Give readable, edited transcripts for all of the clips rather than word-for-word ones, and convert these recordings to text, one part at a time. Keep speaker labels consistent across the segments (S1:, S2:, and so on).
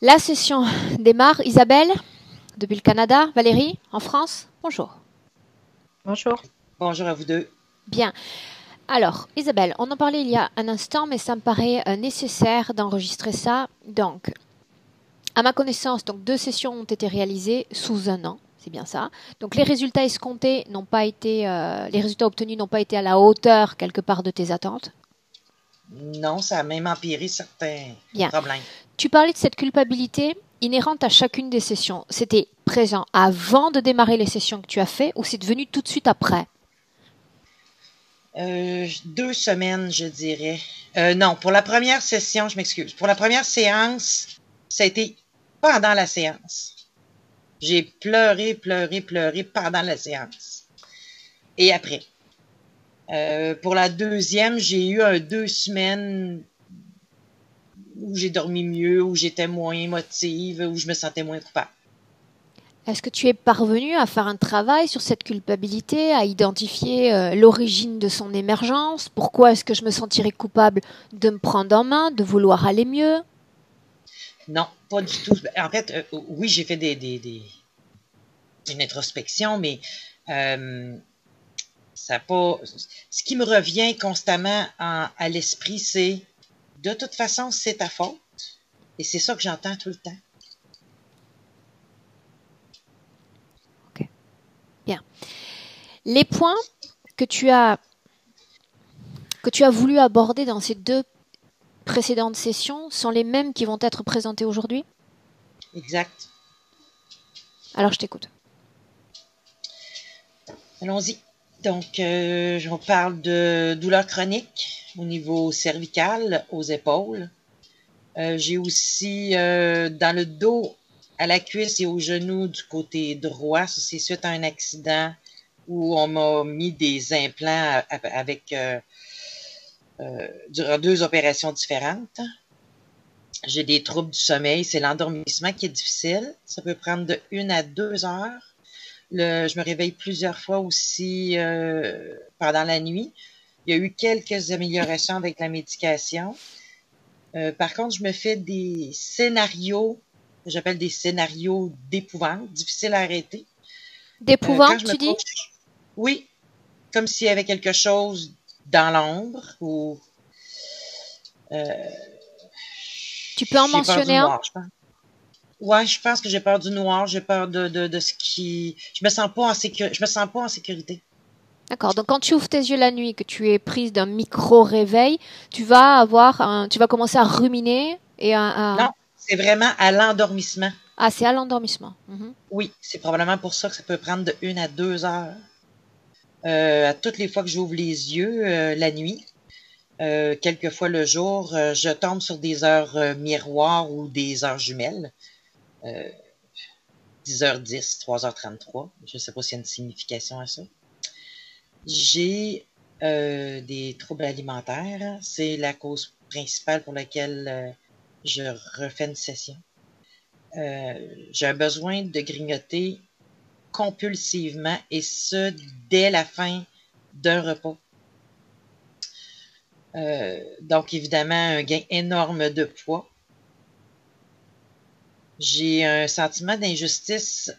S1: La session démarre. Isabelle, depuis le Canada. Valérie, en France. Bonjour.
S2: Bonjour.
S3: Bonjour à vous deux.
S1: Bien. Alors, Isabelle, on en parlait il y a un instant, mais ça me paraît nécessaire d'enregistrer ça. Donc, à ma connaissance, donc 2 sessions ont été réalisées sous un an. C'est bien ça. Donc, les résultats escomptés n'ont pas été, les résultats obtenus n'ont pas été à la hauteur quelque part de tes attentes.
S3: Non, ça a même empiré certains
S1: Bien.
S3: problèmes.
S1: Tu parlais de cette culpabilité inhérente à chacune des sessions. C'était présent avant de démarrer les sessions que tu as fait ou c'est devenu tout de suite après?
S3: 2 semaines, je dirais. Non, pour la première session, je m'excuse. Pour la première séance, ça a été pendant la séance. J'ai pleuré pendant la séance. Et après. Pour la deuxième, j'ai eu 2 semaines où j'ai dormi mieux, où j'étais moins émotive, où je me sentais moins coupable.
S1: Est-ce que tu es parvenu à faire un travail sur cette culpabilité, à identifier l'origine de son émergence? Pourquoi est-ce que je me sentirais coupable de me prendre en main, de vouloir aller mieux?
S3: Non, pas du tout. En fait, oui, j'ai fait une introspection, mais ça pas. Ce qui me revient constamment à l'esprit, c'est de toute façon, c'est ta faute. Et c'est ça que j'entends tout le temps.
S1: Ok. Bien. Les points que tu as voulu aborder dans ces 2 précédentes sessions sont les mêmes qui vont être présentés aujourd'hui?
S3: Exact.
S1: Alors, je t'écoute.
S3: Allons-y. Donc, on parle de douleurs chroniques au niveau cervical, aux épaules. J'ai aussi dans le dos, à la cuisse et au genou du côté droit. Ça, c'est suite à un accident où on m'a mis des implants avec durant 2 opérations différentes. J'ai des troubles du sommeil. C'est l'endormissement qui est difficile. Ça peut prendre de 1 à 2 heures. Je me réveille plusieurs fois aussi pendant la nuit. Il y a eu quelques améliorations avec la médication. Par contre, je me fais des scénarios, j'appelle des scénarios d'épouvante, difficiles à arrêter. Quand
S1: D'épouvante,
S3: je me
S1: tu dis?
S3: couche, oui, comme s'il y avait quelque chose dans l'ombre ou
S1: Tu peux en
S3: j'ai peur du
S1: mentionner un?
S3: noir, je pense. Ouais, je pense que j'ai peur du noir, j'ai peur de ce qui. Je me sens pas je me sens pas en sécurité.
S1: D'accord. Donc, quand tu ouvres tes yeux la nuit, que tu es prise d'un micro-réveil, tu vas commencer à ruminer
S3: Non, c'est vraiment à l'endormissement.
S1: Ah, c'est à l'endormissement. Mhm.
S3: Oui, c'est probablement pour ça que ça peut prendre de 1 à 2 heures. À toutes les fois que j'ouvre les yeux la nuit, quelques fois le jour, je tombe sur des heures miroirs ou des heures jumelles. 10h10, 3h33. Je ne sais pas s'il y a une signification à ça. J'ai des troubles alimentaires. C'est la cause principale pour laquelle je refais une session. J'ai un besoin de grignoter compulsivement et ce, dès la fin d'un repas. Donc, évidemment, un gain énorme de poids. J'ai un sentiment d'injustice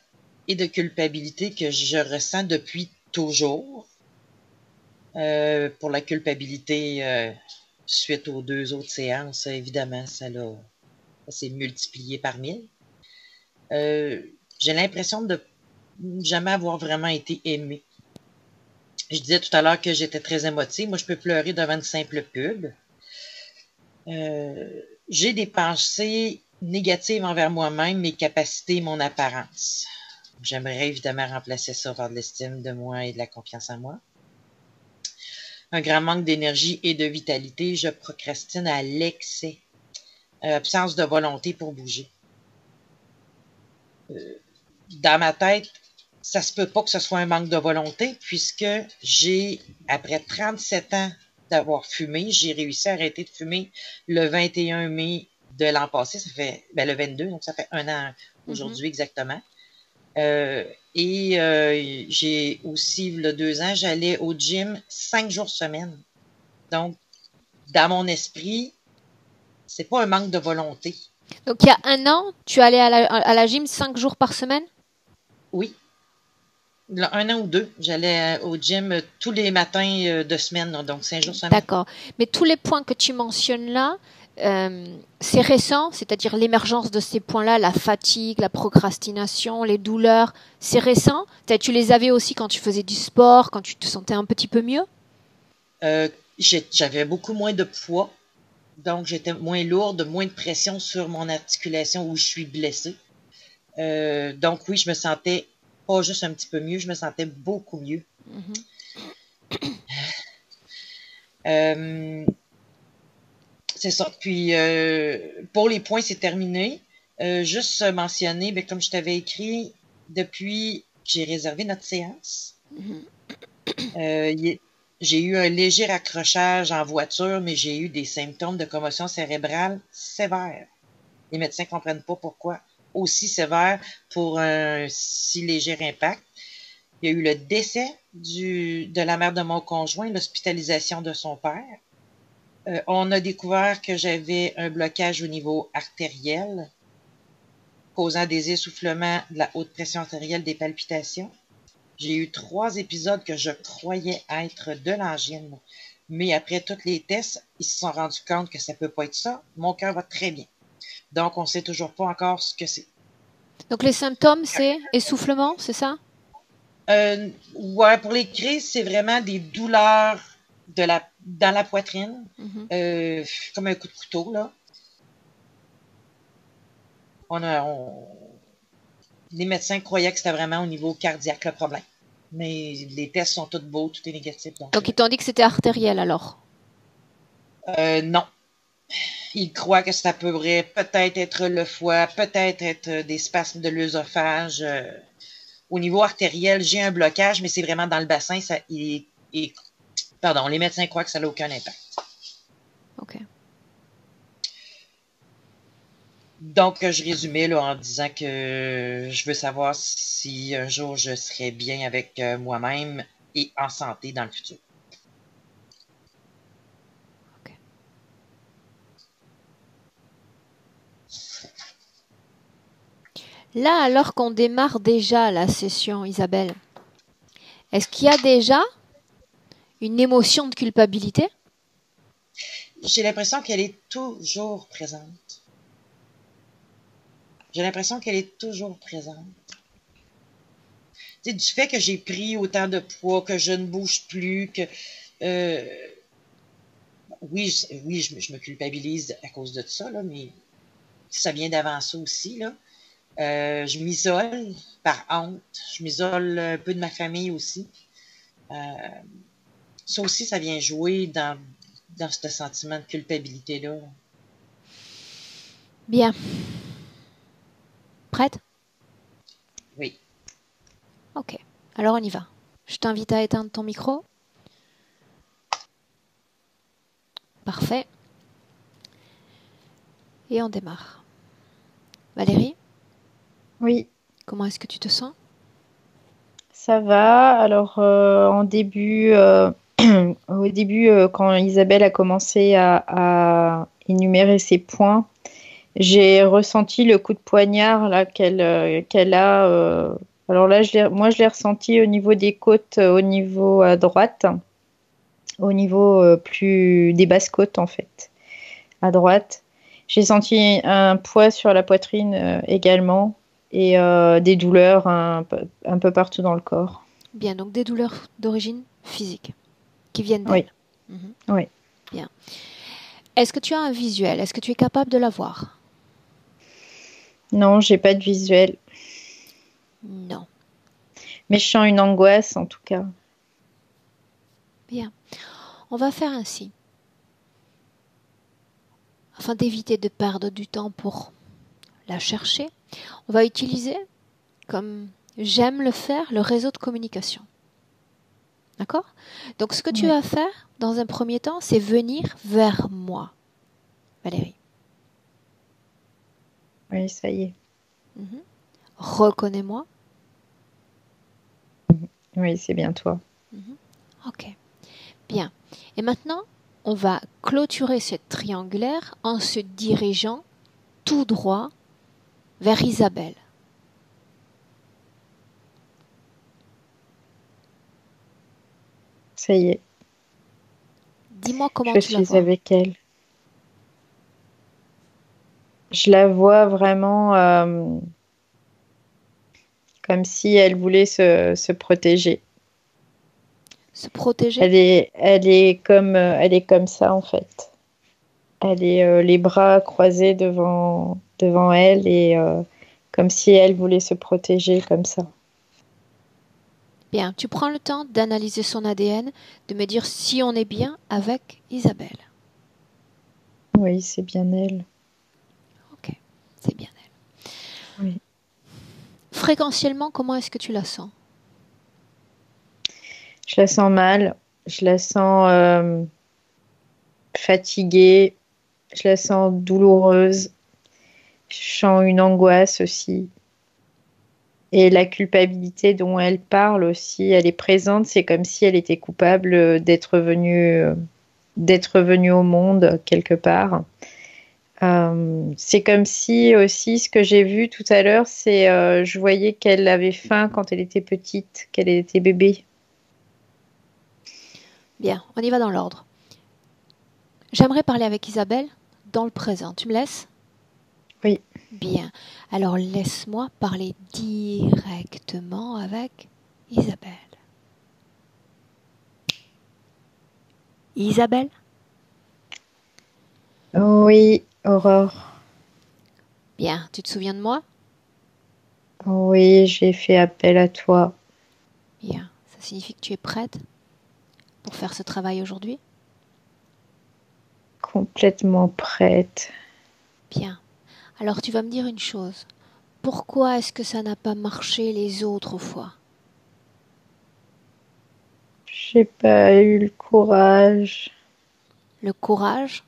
S3: et de culpabilité que je ressens depuis toujours. Pour la culpabilité, suite aux 2 autres séances, évidemment, ça s'est multiplié par 1000. J'ai l'impression de jamais avoir vraiment été aimée. Je disais tout à l'heure que j'étais très émotive. Moi, je peux pleurer devant une simple pub. J'ai des pensées négatives envers moi-même, mes capacités, mon apparence. J'aimerais évidemment remplacer ça par de l'estime de moi et de la confiance en moi. Un grand manque d'énergie et de vitalité. Je procrastine à l'excès. Absence de volonté pour bouger. Dans ma tête, ça se peut pas que ce soit un manque de volonté puisque après 37 ans d'avoir fumé, j'ai réussi à arrêter de fumer le 21 mai de l'an passé. Ça fait le 22, donc ça fait 1 an aujourd'hui exactement. J'ai aussi, il y a 2 ans, j'allais au gym 5 jours semaine. Donc, dans mon esprit, c'est pas un manque de volonté.
S1: Donc, il y a un an, tu allais à la gym 5 jours par semaine?
S3: Oui, là, 1 an ou 2, j'allais au gym tous les matins de semaine, là, donc 5 jours semaine.
S1: D'accord. Mais tous les points que tu mentionnes là, c'est récent, c'est-à-dire l'émergence de ces points-là, la fatigue, la procrastination, les douleurs, c'est récent? Peut-être tu les avais aussi quand tu faisais du sport, quand tu te sentais un petit peu mieux?
S3: Euh, J'avais beaucoup moins de poids, donc j'étais moins lourde, moins de pression sur mon articulation où je suis blessée. Donc oui, je me sentais pas juste un petit peu mieux, je me sentais beaucoup mieux.
S1: Mhm.
S3: Euh, c'est ça. Puis pour les points, c'est terminé. Juste mentionner, ben, comme je t'avais écrit, depuis que j'ai réservé notre séance,
S1: Mhm.
S3: J'ai eu un léger raccrochage en voiture, mais j'ai eu des symptômes de commotion cérébrale sévères. Les médecins ne comprennent pas pourquoi aussi sévère pour un si léger impact. Il y a eu le décès de la mère de mon conjoint, l'hospitalisation de son père. On a découvert que j'avais un blocage au niveau artériel, causant des essoufflements, de la haute pression artérielle, des palpitations. J'ai eu 3 épisodes que je croyais être de l'angine. Mais après tous les tests, ils se sont rendus compte que ça peut pas être ça. Mon cœur va très bien. Donc, on sait toujours pas encore ce que c'est.
S1: Donc les symptômes, c'est essoufflement, c'est ça?
S3: Ouais, pour les crises, c'est vraiment des douleurs dans la poitrine,
S1: Mhm.
S3: euh, comme un coup de couteau, là. Les médecins croyaient que c'était vraiment au niveau cardiaque le problème. Mais les tests sont tous beaux, tout est négatif. Donc,
S1: Donc ils t'ont dit que c'était artériel alors?
S3: non. Ils croient que ça pourrait peut-être être le foie, peut-être être des spasmes de l'œsophage. Au niveau artériel, j'ai un blocage, mais c'est vraiment dans le bassin. Pardon, les médecins croient que ça n'a aucun impact.
S1: Ok.
S3: Donc, je résumais là, en disant que je veux savoir si un jour je serai bien avec moi-même et en santé dans le futur.
S1: Ok. Là, alors qu'on démarre déjà la session, Isabelle, est-ce qu'il y a déjà une émotion de culpabilité?
S3: J'ai l'impression qu'elle est toujours présente. J'ai l'impression qu'elle est toujours présente. Tu sais, du fait que j'ai pris autant de poids, que je ne bouge plus, que euh, oui, je me culpabilise à cause de ça, là, mais ça vient d'avant ça aussi, là. Je m'isole par honte. Je m'isole un peu de ma famille aussi. Euh, Ça aussi, ça vient jouer dans ce sentiment de culpabilité-là.
S1: Bien. Prête?
S3: Oui.
S1: Ok. Alors on y va. Je t'invite à éteindre ton micro. Parfait. Et on démarre. Valérie,
S2: Oui,
S1: comment est-ce que tu te sens?
S2: ça va. Alors, au début, quand Isabelle a commencé à énumérer ses points, j'ai ressenti le coup de poignard là qu'elle a. Alors là, moi, je l'ai ressenti au niveau des côtes, au niveau à droite, au niveau plus des basses côtes en fait, à droite. J'ai senti un poids sur la poitrine également et des douleurs un peu partout dans le corps.
S1: Bien, donc des douleurs d'origine physique qui viennent
S2: Oui,
S1: d'elle. Mhm.
S2: oui.
S1: Bien. Est-ce que tu as un visuel? Est-ce que tu es capable de l'avoir?
S2: Non, j'ai pas de visuel.
S1: Non.
S2: Mais je sens une angoisse en tout cas.
S1: Bien. On va faire ainsi. Afin d'éviter de perdre du temps pour la chercher, on va utiliser, comme j'aime le faire, le réseau de communication. D'accord? Donc ce que tu
S2: Oui,
S1: vas faire dans un premier temps, c'est venir vers moi, Valérie.
S2: oui, ça y est.
S1: Mhm. Reconnais-moi.
S2: Oui, c'est bien toi.
S1: Mhm. Ok. Bien. Et maintenant, on va clôturer cette triangulaire en se dirigeant tout droit vers Isabelle.
S2: Ça y est,
S1: Dis-moi comment
S2: je
S1: tu la
S2: suis
S1: vois.
S2: avec elle. Je la vois vraiment comme si elle voulait se protéger.
S1: Se protéger?
S2: Elle est comme ça en fait. Elle est les bras croisés devant elle et comme si elle voulait se protéger comme ça.
S1: Bien, tu prends le temps d'analyser son ADN, de me dire si on est bien avec Isabelle.
S2: Oui, c'est bien elle.
S1: Ok, c'est bien elle.
S2: Oui.
S1: Fréquentiellement, comment est-ce que tu la sens?
S2: Je la sens mal. Je la sens fatiguée. Je la sens douloureuse. Je sens une angoisse aussi. Et la culpabilité dont elle parle aussi, elle est présente. C'est comme si elle était coupable d'être venue au monde quelque part. C'est comme si aussi ce que j'ai vu tout à l'heure, c'est je voyais qu'elle avait faim quand elle était petite, qu'elle était bébé.
S1: Bien, on y va dans l'ordre. J'aimerais parler avec Isabelle dans le présent. Tu me laisses?
S2: Oui.
S1: Bien. Alors laisse-moi parler directement avec Isabelle. Isabelle?
S2: Oui, Aurore.
S1: Bien, tu te souviens de moi?
S2: Oui, j'ai fait appel à toi.
S1: Bien, ça signifie que tu es prête pour faire ce travail aujourd'hui?
S2: Complètement prête.
S1: Bien. Alors tu vas me dire une chose. Pourquoi est-ce que ça n'a pas marché les autres fois?
S2: J'ai pas eu le courage.
S1: Le courage?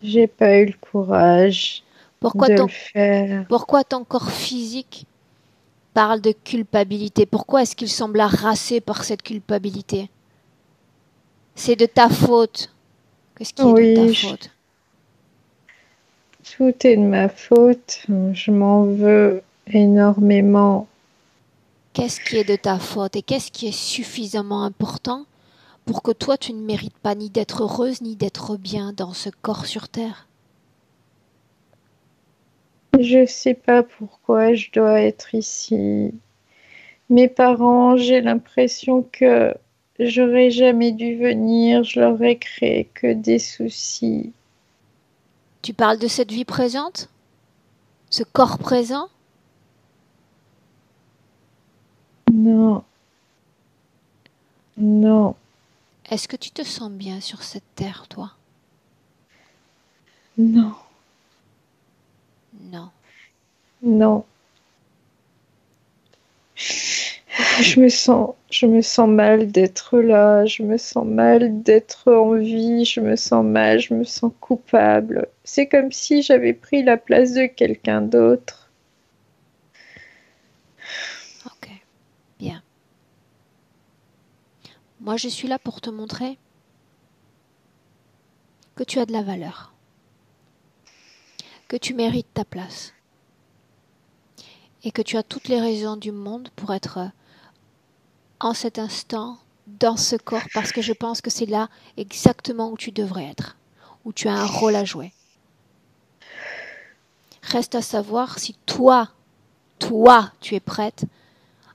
S2: J'ai pas eu le courage
S1: Pourquoi
S2: de le
S1: ton,
S2: faire.
S1: pourquoi ton corps physique parle de culpabilité? Pourquoi est-ce qu'il semble harassé par cette culpabilité? C'est de ta faute. Qu'est-ce qui est de ta
S2: Oui,
S1: faute?
S2: tout est de ma faute. Je m'en veux énormément.
S1: Qu'est-ce qui est de ta faute et qu'est-ce qui est suffisamment important pour que toi tu ne mérites pas ni d'être heureuse ni d'être bien dans ce corps sur terre?
S2: Je sais pas pourquoi je dois être ici. Mes parents, j'ai l'impression que j'aurais jamais dû venir. Je leur ai créé que des soucis.
S1: Tu parles de cette vie présente? Ce corps présent?
S2: Non, non,
S1: Est-ce que tu te sens bien sur cette terre, toi?
S2: non,
S1: Non.
S2: non. Je me sens mal d'être là. Je me sens mal d'être en vie. Je me sens mal. Je me sens coupable. C'est comme si j'avais pris la place de quelqu'un d'autre.
S1: Ok, bien. Moi, je suis là pour te montrer que tu as de la valeur, que tu mérites ta place et que tu as toutes les raisons du monde pour être en cet instant dans ce corps parce que je pense que c'est là exactement où tu devrais être, où tu as un rôle à jouer. Reste à savoir si toi, tu es prête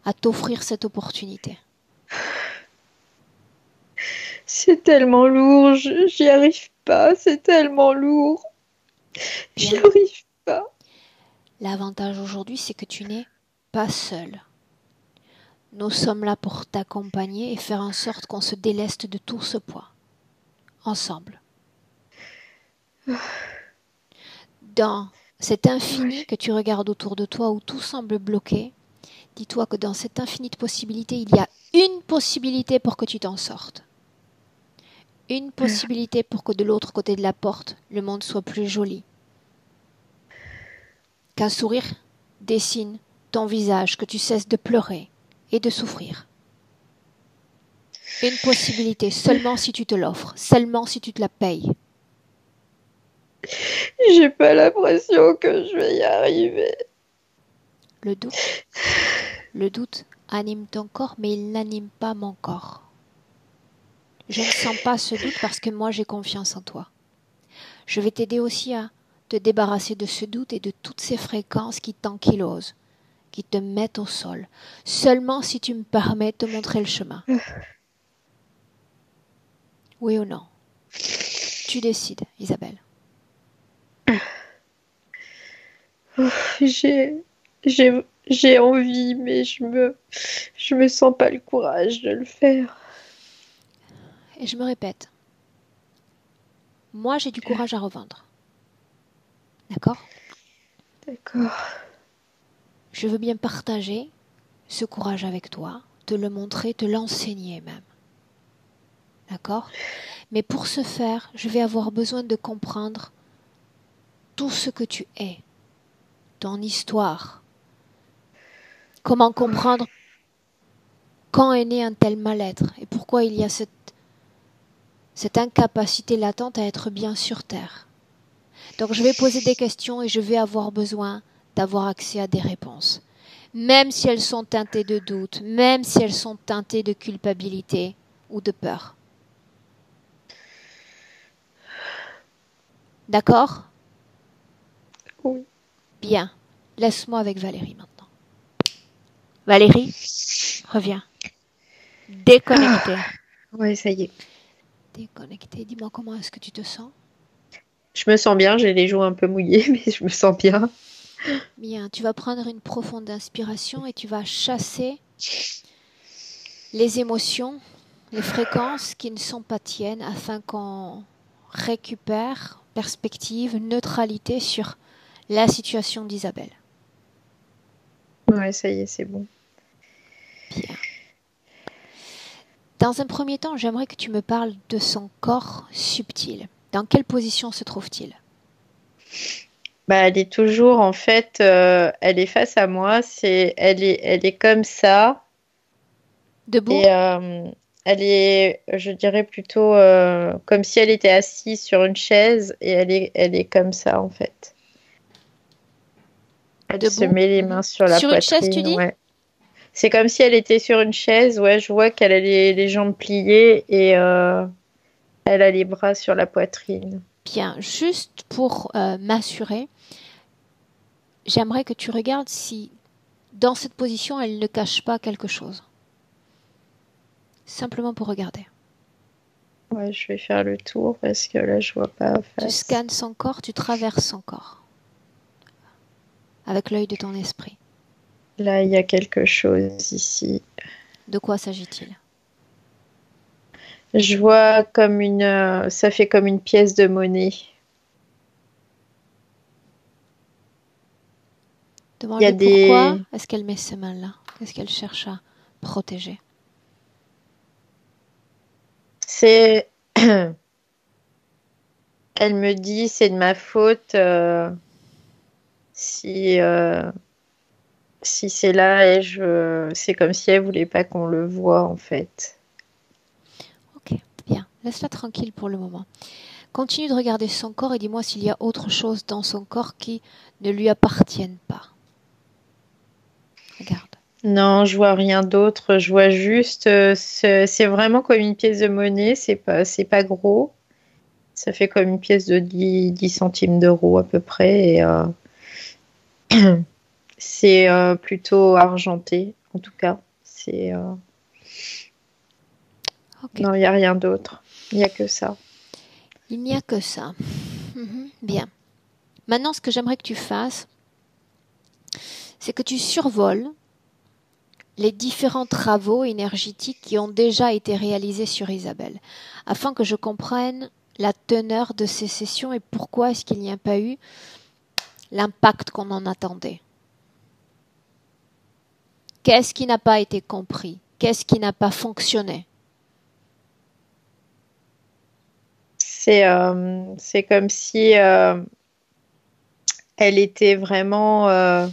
S1: à t'offrir cette opportunité.
S2: C'est tellement lourd. J'y arrive pas. C'est tellement lourd. J'y
S1: Bien.
S2: arrive pas.
S1: L'avantage aujourd'hui, c'est que tu n'es pas seule. Nous sommes là pour t'accompagner et faire en sorte qu'on se déleste de tout ce poids. Ensemble. Dans cet infini que tu regardes autour de toi où tout semble bloqué, dis-toi que dans cette infinie de possibilités, il y a une possibilité pour que tu t'en sortes. Une possibilité pour que de l'autre côté de la porte, le monde soit plus joli. Qu'un sourire dessine ton visage, que tu cesses de pleurer et de souffrir. Une possibilité seulement si tu te l'offres, seulement si tu te la payes.
S2: J'ai pas l'impression que je vais y arriver.
S1: Le doute anime ton corps, mais il n'anime pas mon corps. Je ne sens pas ce doute parce que moi j'ai confiance en toi. Je vais t'aider aussi à te débarrasser de ce doute et de toutes ces fréquences qui t'ankylosent, qui te mettent au sol. Seulement si tu me permets de te montrer le chemin. Oui ou non? Tu décides, Isabelle.
S2: J'ai envie, mais je me sens pas le courage de le faire.
S1: Et je me répète. Moi, j'ai du courage à revendre. D'accord?
S2: D'accord.
S1: Je veux bien partager ce courage avec toi, te le montrer, te l'enseigner même. D'accord? Mais pour ce faire, je vais avoir besoin de comprendre tout ce que tu es, ton histoire. Comment comprendre quand est né un tel mal-être et pourquoi il y a cette incapacité latente à être bien sur Terre. Donc je vais poser des questions et je vais avoir besoin d'avoir accès à des réponses. Même si elles sont teintées de doute, même si elles sont teintées de culpabilité ou de peur. D'accord?
S2: Oui.
S1: Bien. Laisse-moi avec Valérie maintenant. Valérie, reviens. Déconnectée.
S2: Ouais, ça y est.
S1: Déconnectée. Dis-moi comment est-ce que tu te sens?
S2: Je me sens bien, j'ai les joues un peu mouillées, mais je me sens bien.
S1: Bien, tu vas prendre une profonde inspiration et tu vas chasser les émotions, les fréquences qui ne sont pas tiennes afin qu'on récupère perspective, neutralité sur la situation d'Isabelle.
S2: Ouais, ça y est, c'est bon.
S1: Bien. Dans un premier temps, j'aimerais que tu me parles de son corps subtil. Dans quelle position se trouve-t-il?
S2: Bah, elle est toujours, en fait, elle est face à moi. Elle est comme ça.
S1: Debout?
S2: Et je dirais plutôt comme si elle était assise sur une chaise. Et elle est comme ça, en fait. Elle se
S1: Debout?
S2: met les mains sur la
S1: Sur une chaise, tu
S2: poitrine,
S1: dis?
S2: ouais. C'est comme si elle était sur une chaise. Ouais, je vois qu'elle a les jambes pliées et elle a les bras sur la poitrine.
S1: Bien, juste pour m'assurer, j'aimerais que tu regardes si dans cette position, elle ne cache pas quelque chose. Simplement pour regarder.
S2: Ouais, je vais faire le tour parce que là, je vois pas
S1: Tu
S2: face.
S1: scannes son corps, tu traverses son corps. Avec l'œil de ton esprit.
S2: Là, il y a quelque chose ici.
S1: De quoi s'agit-il?
S2: Je vois comme ça fait comme une pièce de monnaie. Il y a
S1: Demande-lui pourquoi
S2: des,
S1: est-ce qu'elle met ses mains là? Qu'est-ce qu'elle cherche à protéger?
S2: c'est, elle me dit c'est de ma faute si si c'est là et c'est comme si elle voulait pas qu'on le voit en fait.
S1: Ok, bien. Laisse-la tranquille pour le moment. Continue de regarder son corps et dis-moi s'il y a autre chose dans son corps qui ne lui appartienne pas. Regarde.
S2: Non, je vois rien d'autre. Je vois juste, c'est vraiment comme une pièce de monnaie. C'est pas gros. Ça fait comme une pièce de 10 centimes d'euros à peu près. Et c'est plutôt argenté, en tout cas.
S1: Ok.
S2: Non, il n'y a rien d'autre. Il n'y a que ça.
S1: Il n'y a que ça. Bien. Maintenant, ce que j'aimerais que tu fasses, c'est que tu survoles les différents travaux énergétiques qui ont déjà été réalisés sur Isabelle, afin que je comprenne la teneur de ces sessions et pourquoi est-ce qu'il n'y a pas eu l'impact qu'on en attendait. Qu'est-ce qui n'a pas été compris? Qu'est-ce qui n'a pas fonctionné?
S2: C'est comme si elle était vraiment, euh,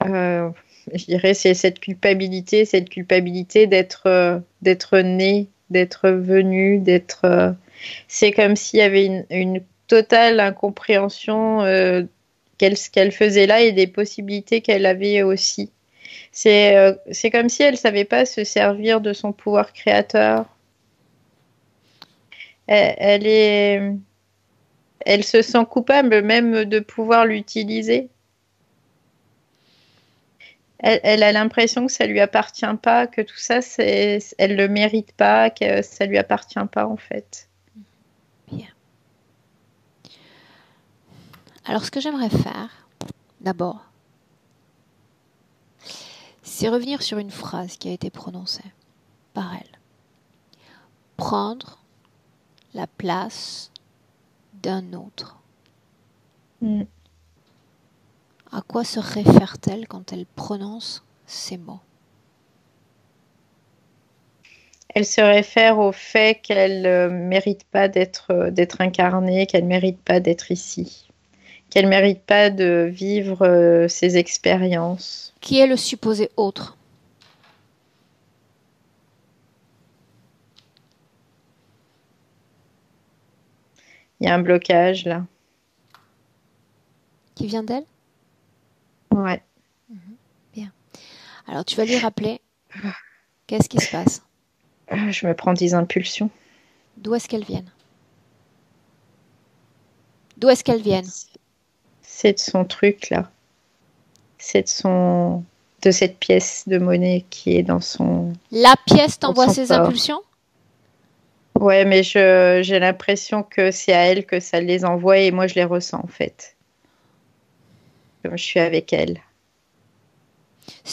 S2: je dirais, c'est cette culpabilité d'être née, d'être venue, c'est comme s'il y avait une totale incompréhension ce qu'elle faisait là et des possibilités qu'elle avait aussi. C'est comme si elle savait pas se servir de son pouvoir créateur. Elle est, elle se sent coupable même de pouvoir l'utiliser. Elle a l'impression que ça lui appartient pas, que tout ça, elle le mérite pas, que ça lui appartient pas en fait.
S1: Bien. Alors, ce que j'aimerais faire, d'abord, c'est revenir sur une phrase qui a été prononcée par elle. Prendre la place d'un autre.
S2: Mm.
S1: À quoi se réfère-t-elle quand elle prononce ces mots?
S2: Elle se réfère au fait qu'elle ne mérite pas d'être incarnée, qu'elle ne mérite pas d'être ici, qu'elle ne mérite pas de vivre ces expériences.
S1: Qui est le supposé autre?
S2: Il y a un blocage là.
S1: Qui vient d'elle?
S2: Ouais.
S1: Bien. Alors, tu vas lui rappeler qu'est-ce qui se passe?
S2: Je me prends des impulsions.
S1: D'où est-ce qu'elles viennent? D'où est-ce qu'elles viennent?
S2: C'est de son truc là. C'est de cette pièce de monnaie qui est dans son...
S1: La pièce t'envoie
S2: son
S1: ses
S2: corps.
S1: impulsions?
S2: Ouais, mais j'ai l'impression que c'est à elle que ça les envoie et moi je les ressens en fait. Comme je suis avec elle.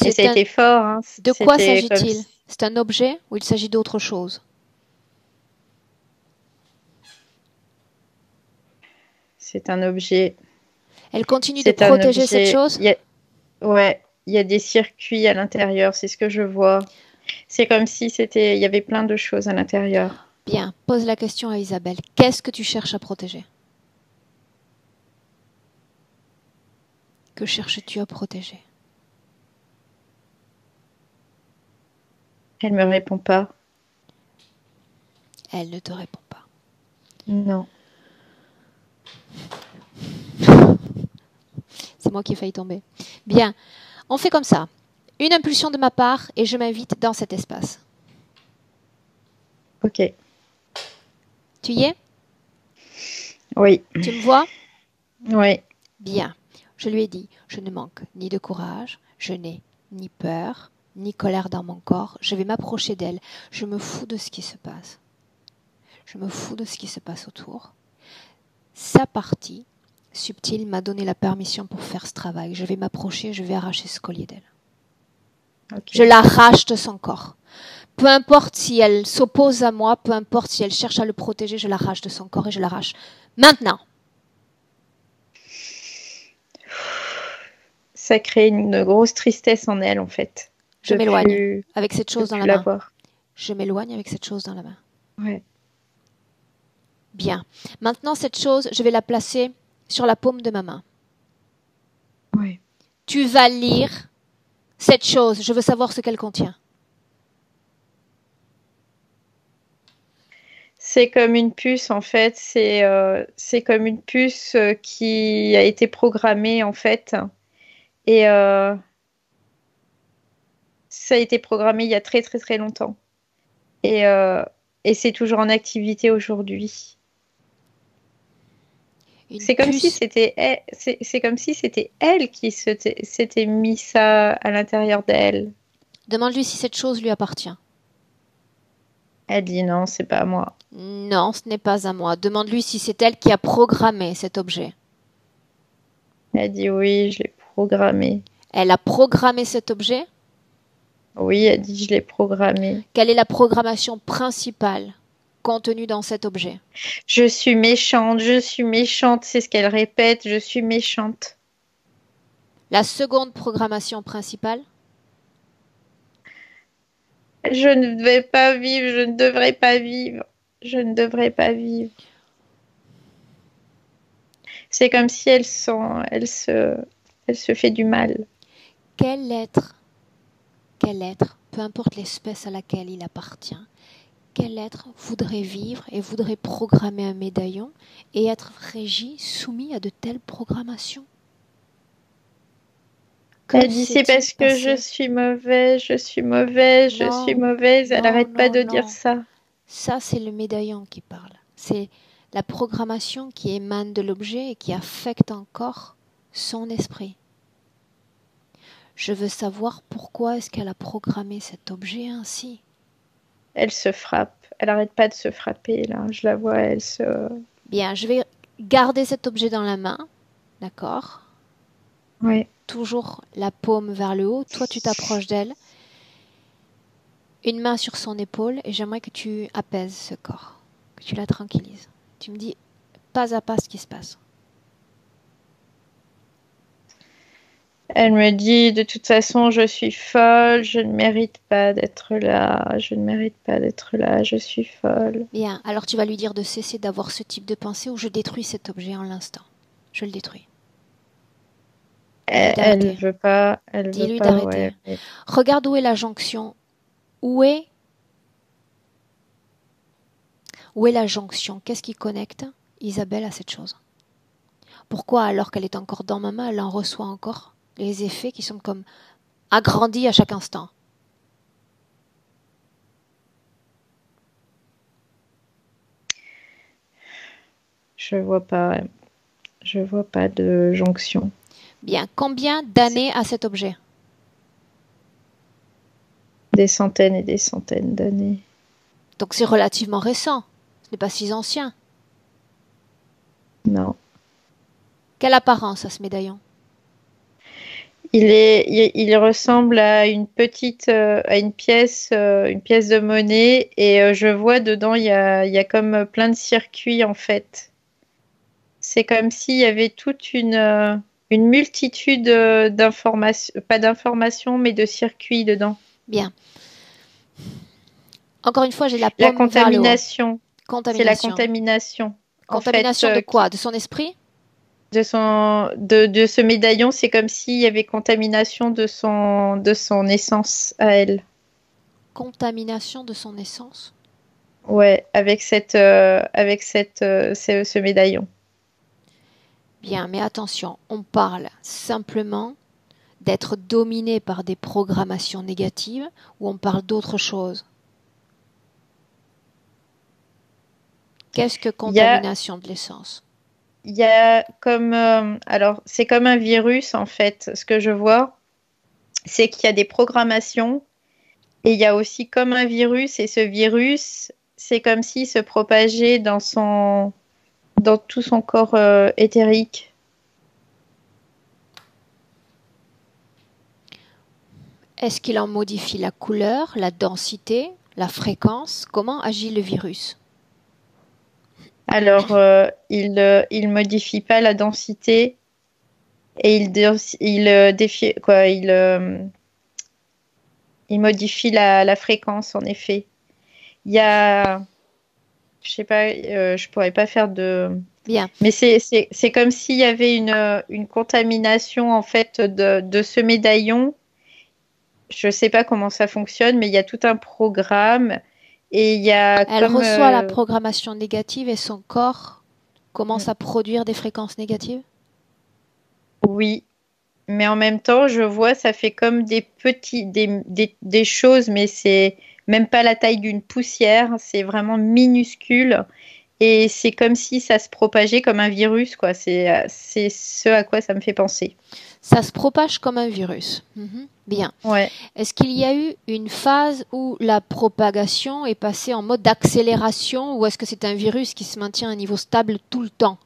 S2: Et ça a été fort. Hein.
S1: De quoi
S2: C'était
S1: s'agit-il?
S2: comme...
S1: C'est un objet ou il s'agit d'autre chose?
S2: C'est un objet.
S1: Elle continue de
S2: C'est un
S1: protéger
S2: objet.
S1: cette chose?
S2: Ouais, il y a des circuits à l'intérieur, c'est ce que je vois. C'est comme si il y avait plein de choses à l'intérieur.
S1: Bien, pose la question à Isabelle. Qu'est-ce que tu cherches à protéger? Que cherches-tu à protéger?
S2: Elle me répond pas.
S1: Elle ne te répond pas.
S2: Non.
S1: C'est moi qui ai failli tomber. Bien, on fait comme ça. Une impulsion de ma part et je m'invite dans cet espace.
S2: Ok.
S1: Tu y es?
S2: Oui.
S1: Tu me vois?
S2: Oui.
S1: Bien. Je lui ai dit, je ne manque ni de courage, je n'ai ni peur, ni colère dans mon corps. Je vais m'approcher d'elle. Je me fous de ce qui se passe. Je me fous de ce qui se passe autour. Sa partie subtile m'a donné la permission pour faire ce travail. Je vais m'approcher, je vais arracher ce collier d'elle.
S2: Okay.
S1: Je l'arrache de son corps. Peu importe si elle s'oppose à moi, peu importe si elle cherche à le protéger, je l'arrache de son corps et je l'arrache maintenant.
S2: Ça crée une grosse tristesse en elle, en fait.
S1: Je m'éloigne avec cette chose dans la main.
S2: Voir.
S1: Je m'éloigne avec cette chose dans la main.
S2: Ouais.
S1: Bien. Maintenant, cette chose, je vais la placer sur la paume de ma main.
S2: Ouais.
S1: Tu vas lire cette chose. Je veux savoir ce qu'elle contient.
S2: C'est comme une puce, en fait. C'est comme une puce qui a été programmée, en fait. Et ça a été programmé il y a très, très, très longtemps. Et c'est toujours en activité aujourd'hui. C'est comme si c'était elle qui s'était mis ça à l'intérieur d'elle.
S1: Demande-lui si cette chose lui appartient.
S2: Elle dit non, c'est pas à moi.
S1: Non, ce n'est pas à moi. Demande-lui si c'est elle qui a programmé cet objet.
S2: Elle dit oui, je l'ai programmé.
S1: Elle a programmé cet objet?
S2: Oui, elle dit je l'ai programmé.
S1: Quelle est la programmation principale contenue dans cet objet?
S2: Je suis méchante, c'est ce qu'elle répète, je suis méchante.
S1: La seconde programmation principale?
S2: Je ne vais pas vivre, je ne devrais pas vivre, je ne devrais pas vivre. C'est comme si elle se fait du mal.
S1: Quel être, peu importe l'espèce à laquelle il appartient, quel être voudrait vivre et voudrait programmer un médaillon et être régi, soumis à de telles programmations? Que
S2: Elle dit c'est
S1: s'est-il
S2: parce que je
S1: passé?
S2: suis mauvaise, je suis mauvaise, je suis
S1: Non,
S2: mauvaise. Elle
S1: non,
S2: n'arrête pas
S1: non,
S2: de dire
S1: non.
S2: ça.
S1: Ça, c'est le médaillon qui parle. C'est la programmation qui émane de l'objet et qui affecte encore son esprit. Je veux savoir pourquoi est-ce qu'elle a programmé cet objet ainsi.
S2: Elle se frappe. Elle n'arrête pas de se frapper, là. Je la vois, elle se...
S1: Bien, je vais garder cet objet dans la main, d'accord?
S2: Oui.
S1: Toujours la paume vers le haut. Toi, tu t'approches d'elle. Une main sur son épaule et j'aimerais que tu apaises ce corps, que tu la tranquillises. Tu me dis pas à pas ce qui se passe.
S2: Elle me dit, de toute façon, je suis folle, je ne mérite pas d'être là, je ne mérite pas d'être là, je suis folle.
S1: Bien, alors tu vas lui dire de cesser d'avoir ce type de pensée ou je détruis cet objet en l'instant. Je le détruis.
S2: Elle veut pas,
S1: Dis-lui d'arrêter.
S2: ouais.
S1: Regarde où est la jonction. Où est la jonction? Qu'est-ce qui connecte Isabelle à cette chose? Pourquoi, alors qu'elle est encore dans ma main, elle en reçoit encore les effets qui sont comme agrandis à chaque instant?
S2: Je vois pas de jonction.
S1: Bien, combien d'années a cet objet?
S2: Des centaines et des centaines d'années.
S1: Donc c'est relativement récent. Ce n'est pas si ancien.
S2: Non.
S1: Quelle apparence a ce médaillon?
S2: Il ressemble à une petite, à une pièce de monnaie et je vois dedans il y a comme plein de circuits en fait. C'est comme s'il y avait toute une multitude d'informations, pas d'informations, mais de circuits dedans.
S1: Bien. Encore une fois, j'ai la
S2: La
S1: paume vers le haut.
S2: contamination, c'est la
S1: Contamination.
S2: contamination. En
S1: Contamination
S2: fait,
S1: de quoi? De son esprit?
S2: de ce médaillon, c'est comme s'il y avait contamination de son essence à elle.
S1: Contamination de son essence?
S2: Ouais, avec ce médaillon.
S1: Bien, mais attention, on parle simplement d'être dominé par des programmations négatives ou on parle d'autre chose? Qu'est-ce que
S2: Il y a,
S1: contamination de l'essence?
S2: il y a comme, alors c'est comme un virus en fait. Ce que je vois, c'est qu'il y a des programmations et il y a aussi comme un virus et ce virus, c'est comme s'il se propageait dans tout son corps éthérique.
S1: Est-ce qu'il en modifie la couleur, la densité, la fréquence? Comment agit le virus?
S2: Alors, il modifie pas la densité et il modifie la fréquence en effet. Il y a, je sais pas, je pourrais pas faire de.
S1: Bien.
S2: Mais c'est comme s'il y avait une contamination en fait de ce médaillon. Je sais pas comment ça fonctionne, mais il y a tout un programme et il y a
S1: Elle
S2: comme
S1: reçoit la programmation négative et son corps commence
S2: mm,
S1: à produire des fréquences négatives?
S2: oui, mais en même temps, je vois ça fait comme des choses, mais c'est même pas la taille d'une poussière, c'est vraiment minuscule et c'est comme si ça se propageait comme un virus, quoi. C'est ce à quoi ça me fait penser.
S1: Ça se propage comme un virus. Bien.
S2: Ouais.
S1: Est-ce qu'il y a eu une phase où la propagation est passée en mode d'accélération ou est-ce que c'est un virus qui se maintient à un niveau stable tout le temps?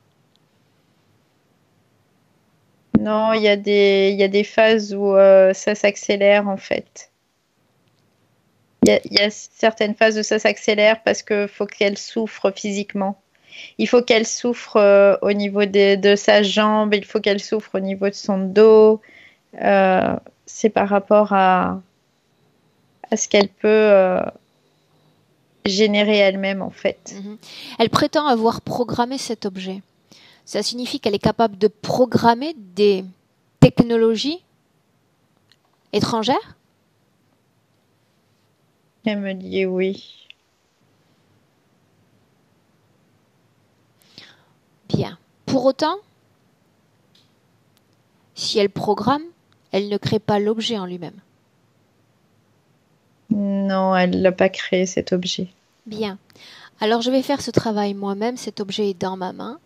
S2: Non, il y a des phases où ça s'accélère en fait. Il y a certaines phases où ça s'accélère parce qu'il faut qu'elle souffre physiquement. Il faut qu'elle souffre au niveau de sa jambe, il faut qu'elle souffre au niveau de son dos. C'est par rapport à ce qu'elle peut générer elle-même en fait.
S1: Elle prétend avoir programmé cet objet. Ça signifie qu'elle est capable de programmer des technologies étrangères?
S2: Elle me dit oui.
S1: Bien. Pour autant, si elle programme, elle ne crée pas l'objet en lui-même.
S2: Non, elle ne l'a pas créé cet objet.
S1: Bien. Alors je vais faire ce travail moi-même. Cet objet est dans ma main.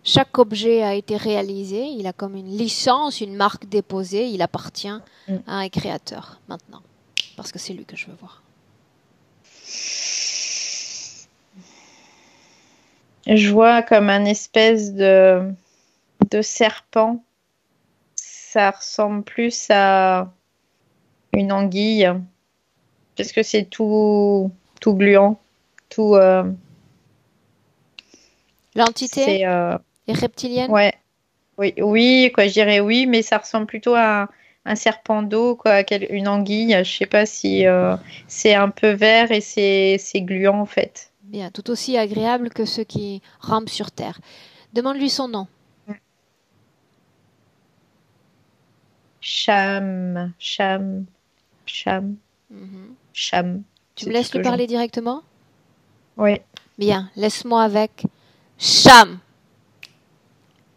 S1: Chaque objet a été réalisé. Il a comme une licence, une marque déposée. Il appartient à un créateur maintenant. Parce que c'est lui que je veux voir.
S2: Je vois comme un espèce de serpent. Ça ressemble plus à une anguille. Parce que c'est tout gluant. Tout.
S1: L'entité
S2: c'est.
S1: est reptilienne?
S2: Ouais. Oui, quoi, je dirais oui, mais ça ressemble plutôt à un serpent d'eau, quoi, une anguille. Je sais pas si c'est un peu vert et c'est gluant en fait.
S1: Bien, tout aussi agréable que ceux qui rampent sur terre. Demande-lui son nom.
S2: Cham, Cham, Cham, Cham.
S1: Tu me laisses lui parler directement?
S2: Oui.
S1: Bien, laisse-moi avec Cham.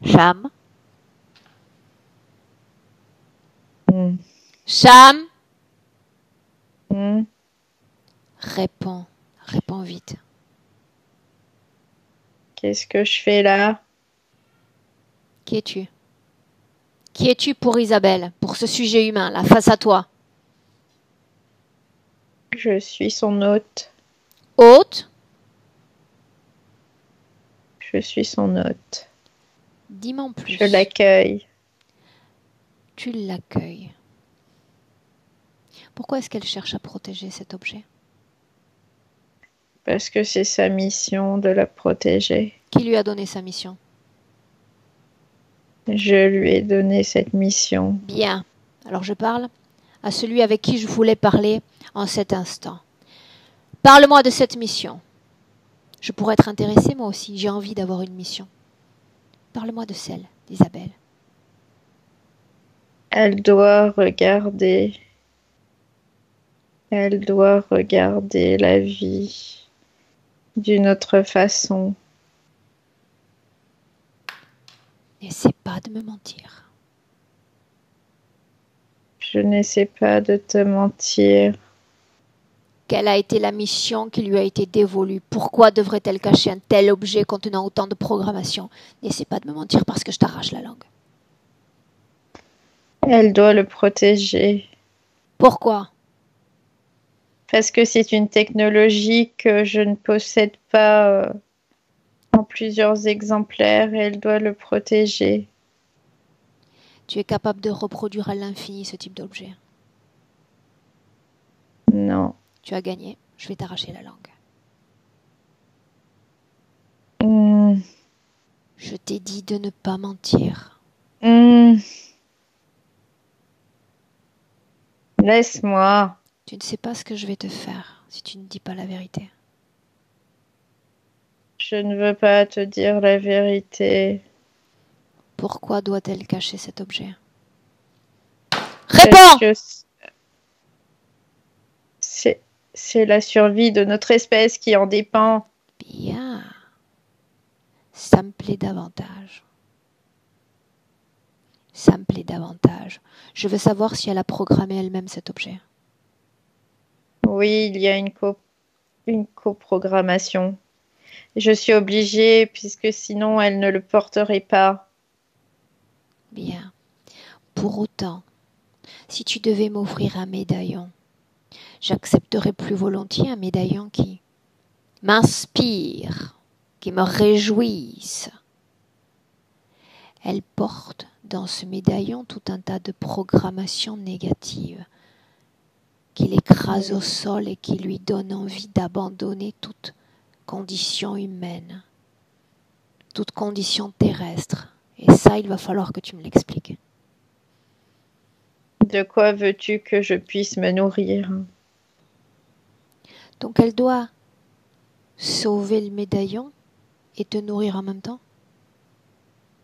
S1: Cham. Cham. Réponds. Réponds vite.
S2: Qu'est-ce que je fais là?
S1: Qui es-tu? Qui es-tu pour Isabelle, pour ce sujet humain, là, face à toi?
S2: Je suis son hôte.
S1: Hôte?
S2: Je suis son hôte.
S1: Dis-moi en plus.
S2: Je l'accueille.
S1: Tu l'accueilles. Pourquoi est-ce qu'elle cherche à protéger cet objet?
S2: Parce que c'est sa mission de la protéger.
S1: Qui lui a donné sa mission?
S2: Je lui ai donné cette mission.
S1: Bien. Alors je parle à celui avec qui je voulais parler en cet instant. Parle-moi de cette mission. Je pourrais être intéressée moi aussi. J'ai envie d'avoir une mission. Parle-moi de celle d'Isabelle.
S2: Elle doit regarder. Elle doit regarder la vie d'une autre façon.
S1: N'essaie pas de me mentir.
S2: Je n'essaie pas de te mentir.
S1: Quelle a été la mission qui lui a été dévolue? Pourquoi devrait-elle cacher un tel objet contenant autant de programmation? N'essaie pas de me mentir parce que je t'arrache la langue.
S2: Elle doit le protéger.
S1: Pourquoi?
S2: Parce que c'est une technologie que je ne possède pas en plusieurs exemplaires et elle doit le protéger.
S1: Tu es capable de reproduire à l'infini ce type d'objet?
S2: Non.
S1: Tu as gagné. Je vais t'arracher la langue. Je t'ai dit de ne pas mentir.
S2: Laisse-moi.
S1: Tu ne sais pas ce que je vais te faire si tu ne dis pas la vérité.
S2: Je ne veux pas te dire la vérité.
S1: Pourquoi doit-elle cacher cet objet? Réponds!
S2: C'est la survie de notre espèce qui en dépend.
S1: Bien. Ça me plaît davantage. Ça me plaît davantage. Je veux savoir si elle a programmé elle-même cet objet.
S2: Oui, il y a une coprogrammation. Je suis obligée puisque sinon elle ne le porterait pas.
S1: Bien. Pour autant, si tu devais m'offrir un médaillon, j'accepterais plus volontiers un médaillon qui m'inspire, qui me réjouisse. Elle porte dans ce médaillon tout un tas de programmations négatives qui l'écrasent au sol et qui lui donnent envie d'abandonner toute condition humaine, toute condition terrestre. Et ça, il va falloir que tu me l'expliques.
S2: De quoi veux-tu que je puisse me nourrir?
S1: Donc elle doit sauver le médaillon et te nourrir en même temps?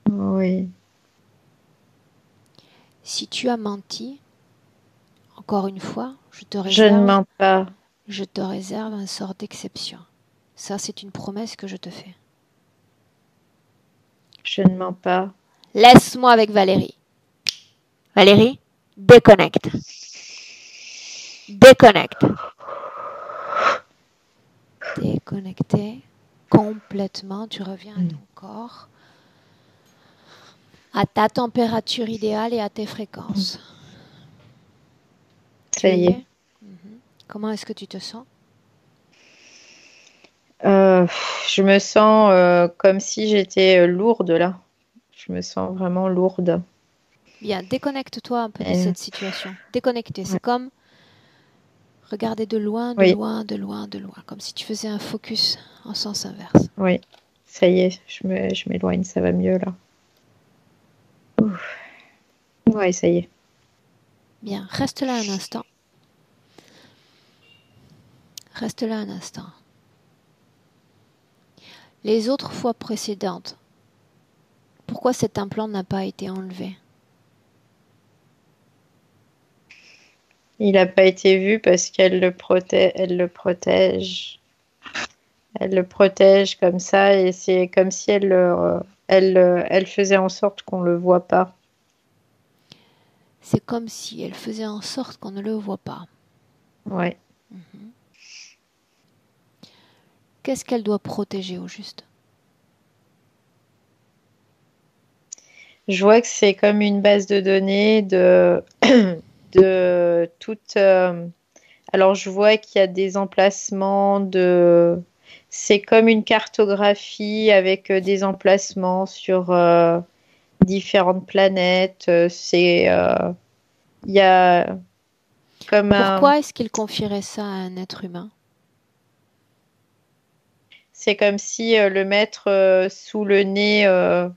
S2: Oui.
S1: Si tu as menti, encore une fois, je
S2: ne mens pas.
S1: Je te réserve un sort d'exception. Ça, c'est une promesse que je te fais.
S2: Je ne mens pas.
S1: Laisse-moi avec Valérie. Valérie, déconnecte. Déconnecte. Déconnecté complètement. Tu reviens à ton corps, à ta température idéale et à tes fréquences.
S2: Ça y est.
S1: Comment est-ce que tu te sens?
S2: Je me sens comme si j'étais lourde là. Je me sens vraiment lourde.
S1: Bien, déconnecte-toi un peu de cette situation. Déconnecter, c'est comme regarder de loin, de loin, de loin, de loin, comme si tu faisais un focus en sens inverse.
S2: Oui, ça y est, je m'éloigne, ça va mieux là. Ouf. Ouais, ça y est.
S1: Bien, reste là un instant. Reste là un instant. Les autres fois précédentes, pourquoi cet implant n'a pas été enlevé?
S2: Il n'a pas été vu parce qu'elle le protège, elle le protège. Elle le protège comme ça et c'est comme si elle faisait en sorte qu'on ne le voit pas.
S1: C'est comme si elle faisait en sorte qu'on ne le voit pas.
S2: Ouais.
S1: Qu'est-ce qu'elle doit protéger au juste?
S2: Je vois que c'est comme une base de données de toutes. Alors je vois qu'il y a des emplacements de. C'est comme une cartographie avec des emplacements sur différentes planètes. Il y a comme
S1: Pourquoi est-ce qu'il confierait ça à un être humain?
S2: C'est comme si le mettre sous le nez euh,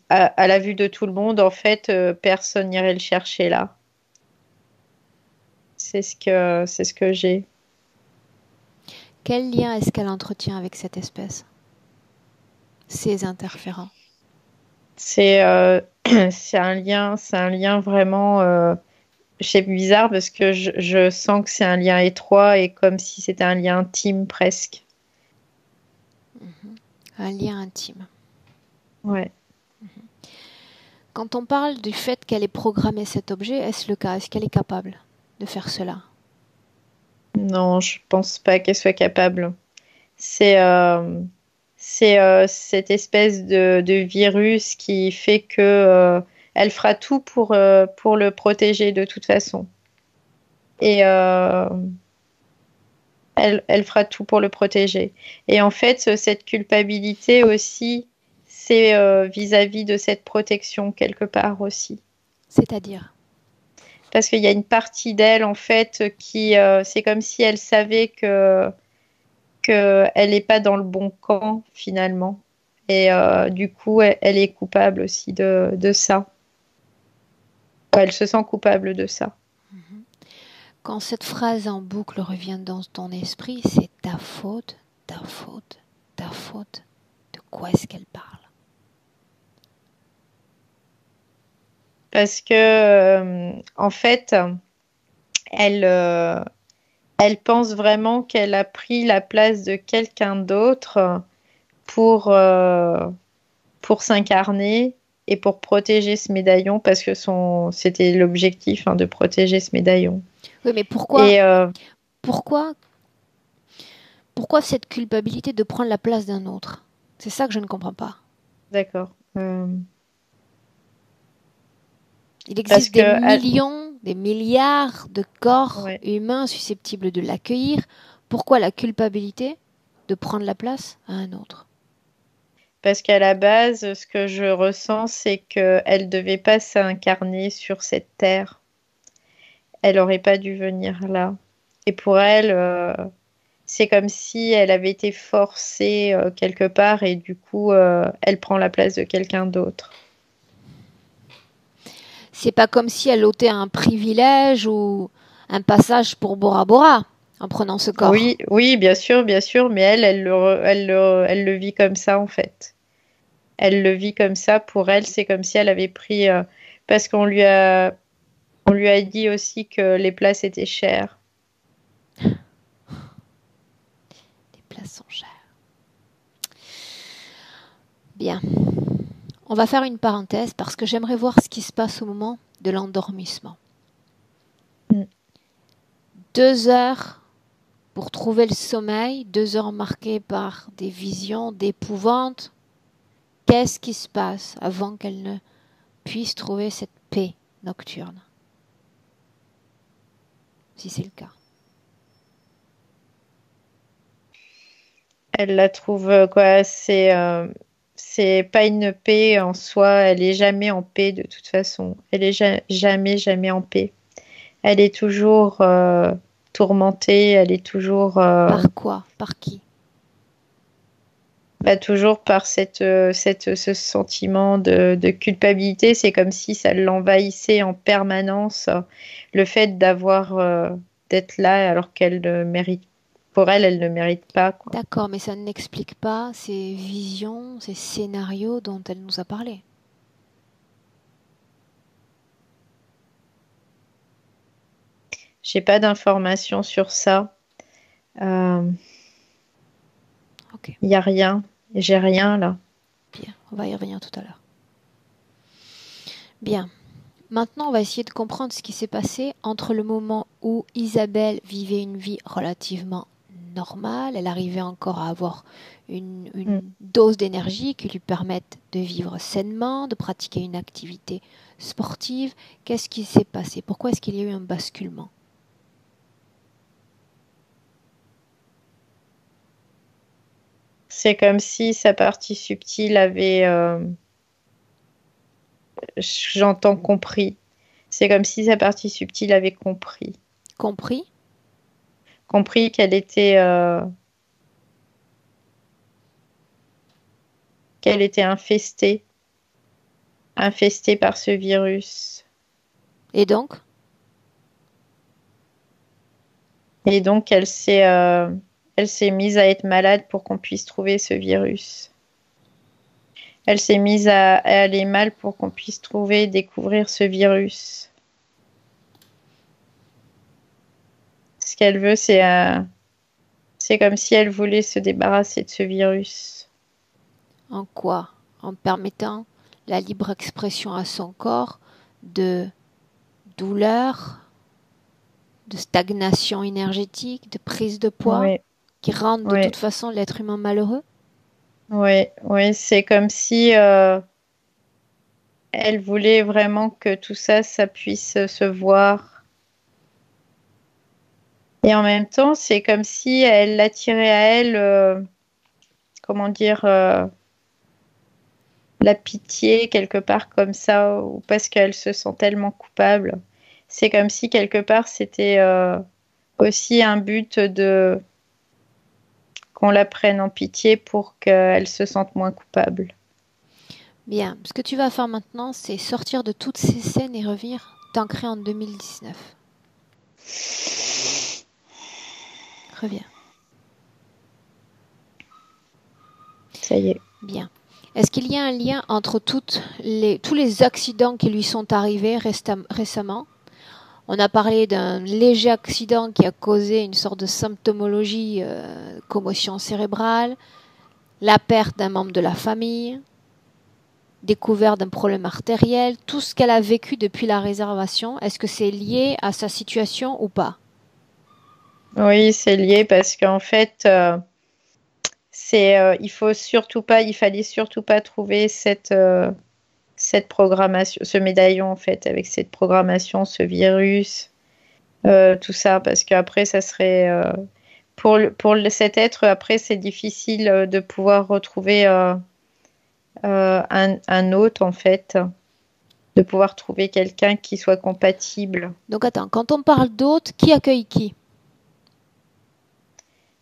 S2: à la vue de tout le monde, en fait, personne n'irait le chercher là. C'est ce que j'ai.
S1: Quel lien est-ce qu'elle entretient avec cette espèce? Ces interférents.
S2: C'est c'est un lien vraiment. C'est bizarre parce que je sens que c'est un lien étroit et comme si c'était un lien intime presque.
S1: Un lien intime.
S2: Ouais.
S1: Quand on parle du fait qu'elle ait programmé cet objet, est-ce le cas? Est-ce qu'elle est capable de faire cela?
S2: Non, je pense pas qu'elle soit capable. C'est cette espèce de virus qui fait que elle fera tout pour le protéger de toute façon. Et elle fera tout pour le protéger. Et en fait, cette culpabilité aussi, c'est vis-à-vis de cette protection quelque part aussi.
S1: C'est-à-dire?
S2: Parce qu'il y a une partie d'elle, en fait, qui, c'est comme si elle savait qu'elle n'est pas dans le bon camp, finalement. Et du coup, elle est coupable aussi de ça. Elle se sent coupable de ça.
S1: Quand cette phrase en boucle revient dans ton esprit, c'est ta faute, ta faute, ta faute. De quoi est-ce qu'elle parle?
S2: Parce que, en fait, elle, elle pense vraiment qu'elle a pris la place de quelqu'un d'autre pour s'incarner et pour protéger ce médaillon, parce que c'était l'objectif, hein, de protéger ce médaillon.
S1: Oui, mais pourquoi,
S2: Et
S1: pourquoi cette culpabilité de prendre la place d'un autre? C'est ça que je ne comprends pas.
S2: d'accord.
S1: Il existe des millions, des milliards de corps humains susceptibles de l'accueillir. Pourquoi la culpabilité de prendre la place à un autre?
S2: Parce qu'à la base, ce que je ressens, c'est qu'elle ne devait pas s'incarner sur cette terre. Elle n'aurait pas dû venir là. Et pour elle, c'est comme si elle avait été forcée quelque part et du coup, elle prend la place de quelqu'un d'autre.
S1: C'est pas comme si elle ôtait un privilège ou un passage pour Bora Bora en prenant ce corps.
S2: Oui, oui, bien sûr, mais elle le vit comme ça en fait. Elle le vit comme ça. Pour elle, c'est comme si elle avait pris, parce on lui a dit aussi que les places étaient chères.
S1: Les places sont chères. Bien. On va faire une parenthèse parce que j'aimerais voir ce qui se passe au moment de l'endormissement. 2 heures pour trouver le sommeil, 2 heures marquées par des visions d'épouvante. Qu'est-ce qui se passe avant qu'elle ne puisse trouver cette paix nocturne? Si c'est le cas.
S2: Elle la trouve quoi? C'est pas une paix en soi. Elle est jamais en paix de toute façon. Elle est jamais en paix. Elle est toujours tourmentée. Elle est toujours
S1: Par quoi? Par qui?
S2: toujours par ce sentiment de culpabilité. C'est comme si ça l'envahissait en permanence. Le fait d'être là alors qu'elle ne mérite. Pour elle, elle ne mérite pas, quoi.
S1: D'accord, mais ça n'explique pas ces visions, ces scénarios dont elle nous a parlé.
S2: J'ai pas d'informations sur ça.
S1: Ok,
S2: Il y a rien. J'ai rien là.
S1: bien, on va y revenir tout à l'heure. Bien, maintenant on va essayer de comprendre ce qui s'est passé entre le moment où Isabelle vivait une vie relativement normale, elle arrivait encore à avoir une dose d'énergie qui lui permette de vivre sainement, de pratiquer une activité sportive. Qu'est-ce qui s'est passé? Pourquoi est-ce qu'il y a eu un basculement?
S2: C'est comme si sa partie subtile avait, j'entends compris. C'est comme si sa partie subtile avait compris.
S1: Compris?
S2: Compris qu'elle était infestée par ce virus.
S1: Et donc?
S2: Et donc, elle s'est mise à être malade pour qu'on puisse trouver ce virus. Elle s'est mise à aller mal pour qu'on puisse découvrir ce virus. Ce qu'elle veut, c'est comme si elle voulait se débarrasser de ce virus.
S1: En quoi? En permettant la libre expression à son corps de douleur, de stagnation énergétique, de prise de poids,
S2: Oui,
S1: qui rendent de
S2: oui,
S1: toute façon l'être humain malheureux?
S2: oui, oui. C'est comme si elle voulait vraiment que tout ça, ça puisse se voir. Et en même temps, c'est comme si elle attirait à elle, comment dire, la pitié quelque part comme ça, ou parce qu'elle se sent tellement coupable. C'est comme si quelque part c'était aussi un but de qu'on la prenne en pitié pour qu'elle se sente moins coupable.
S1: Bien, ce que tu vas faire maintenant, c'est sortir de toutes ces scènes et revenir t'ancrer en 2019. Reviens.
S2: Ça y est.
S1: Bien. Est-ce qu'il y a un lien entre tous les accidents qui lui sont arrivés récemment? On a parlé d'un léger accident qui a causé une sorte de symptomologie, commotion cérébrale, la perte d'un membre de la famille, découverte d'un problème artériel, tout ce qu'elle a vécu depuis la réservation. Est-ce que c'est lié à sa situation ou pas?
S2: Oui, c'est lié parce qu'en fait, il fallait surtout pas trouver cette programmation, ce médaillon en fait, avec cette programmation, ce virus, tout ça, parce qu'après, ça serait cet être, après, c'est difficile de pouvoir retrouver un autre en fait, de pouvoir trouver quelqu'un qui soit compatible.
S1: Donc attends, quand on parle d'autres, qui accueille qui?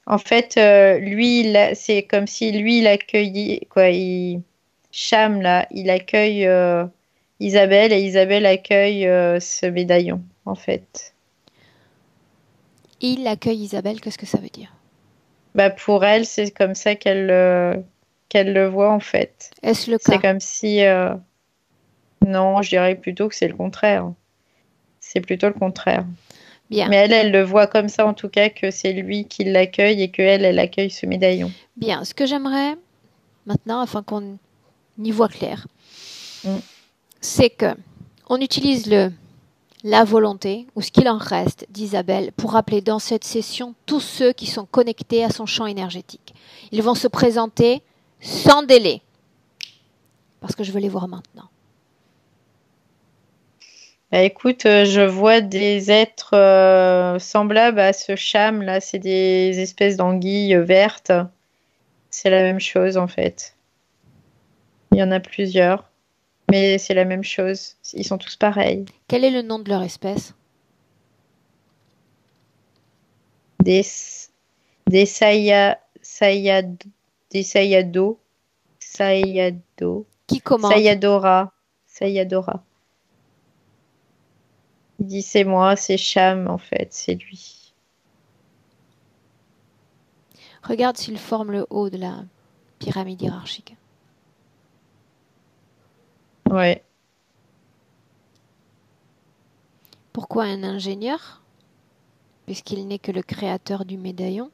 S2: En fait, lui, c'est comme si lui, il accueillait, quoi, Cham, là, il accueille Isabelle et Isabelle accueille ce médaillon, en fait.
S1: Il accueille Isabelle, qu'est-ce que ça veut dire?
S2: Bah, pour elle, c'est comme ça qu'elle le voit, en fait.
S1: Est-ce le
S2: C'est
S1: cas?
S2: comme si... non, je dirais plutôt que c'est le contraire. C'est plutôt le contraire.
S1: Bien.
S2: Mais elle le voit comme ça, en tout cas, que c'est lui qui l'accueille et qu'elle, elle accueille ce médaillon.
S1: Bien, ce que j'aimerais maintenant, afin qu'on n'y voit clair,
S2: Mm.
S1: c'est que on utilise la volonté, ou ce qu'il en reste d'Isabelle, pour appeler dans cette session tous ceux qui sont connectés à son champ énergétique. Ils vont se présenter sans délai, parce que je veux les voir maintenant.
S2: Bah, écoute, je vois des êtres semblables à ce cham là, c'est des espèces d'anguilles vertes. C'est la même chose en fait. Il y en a plusieurs, mais c'est la même chose. Ils sont tous pareils.
S1: Quel est le nom de leur espèce?
S2: Des, des des sayado,
S1: Qui commande?
S2: sayadora. Il dit c'est moi, c'est Cham en fait, c'est lui.
S1: Regarde s'il forme le haut de la pyramide hiérarchique.
S2: Ouais.
S1: Pourquoi un ingénieur? Puisqu'il n'est que le créateur du médaillon,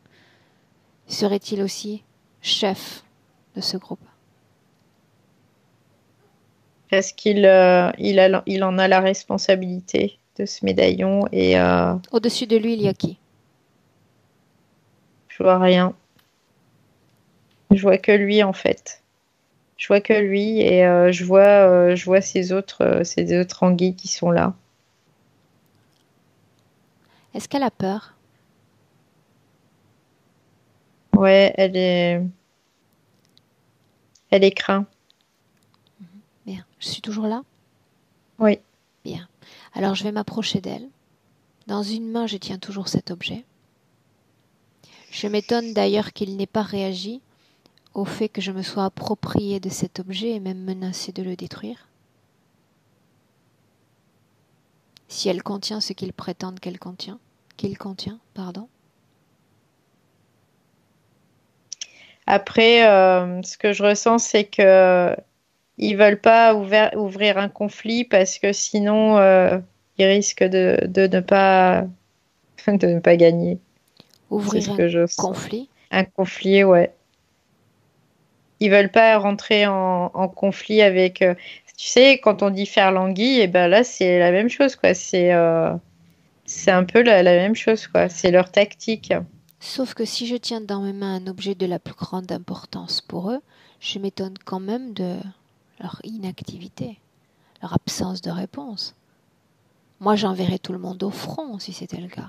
S1: serait-il aussi chef de ce groupe?
S2: Parce qu'il il en a la responsabilité de ce médaillon et
S1: Au-dessus de lui, il y a qui?
S2: je vois rien. Je vois que lui en fait. Je vois que lui et je vois ces autres anguilles qui sont là.
S1: Est-ce qu'elle a peur?
S2: Ouais, elle est crainte.
S1: Bien. Je suis toujours là?
S2: Oui.
S1: Bien. Alors je vais m'approcher d'elle. Dans une main, je tiens toujours cet objet. Je m'étonne d'ailleurs qu'il n'ait pas réagi au fait que je me sois approprié de cet objet et même menacé de le détruire. Si elle contient ce qu'ils prétendent qu'il contient, pardon.
S2: Après, ce que je ressens, c'est que ils veulent pas ouvrir un conflit parce que sinon, ils risquent de ne pas de ne pas gagner. C'est
S1: Ouvrir
S2: ce
S1: un
S2: que je sens.
S1: conflit.
S2: Un conflit, ouais. Ils veulent pas rentrer en conflit avec. Tu sais, quand on dit faire l'anguille, et ben là, c'est la même chose, quoi. C'est un peu la même chose, quoi. C'est leur tactique.
S1: Sauf que si je tiens dans mes mains un objet de la plus grande importance pour eux, je m'étonne quand même de leur inactivité, leur absence de réponse. Moi, j'enverrais tout le monde au front si c'était le cas.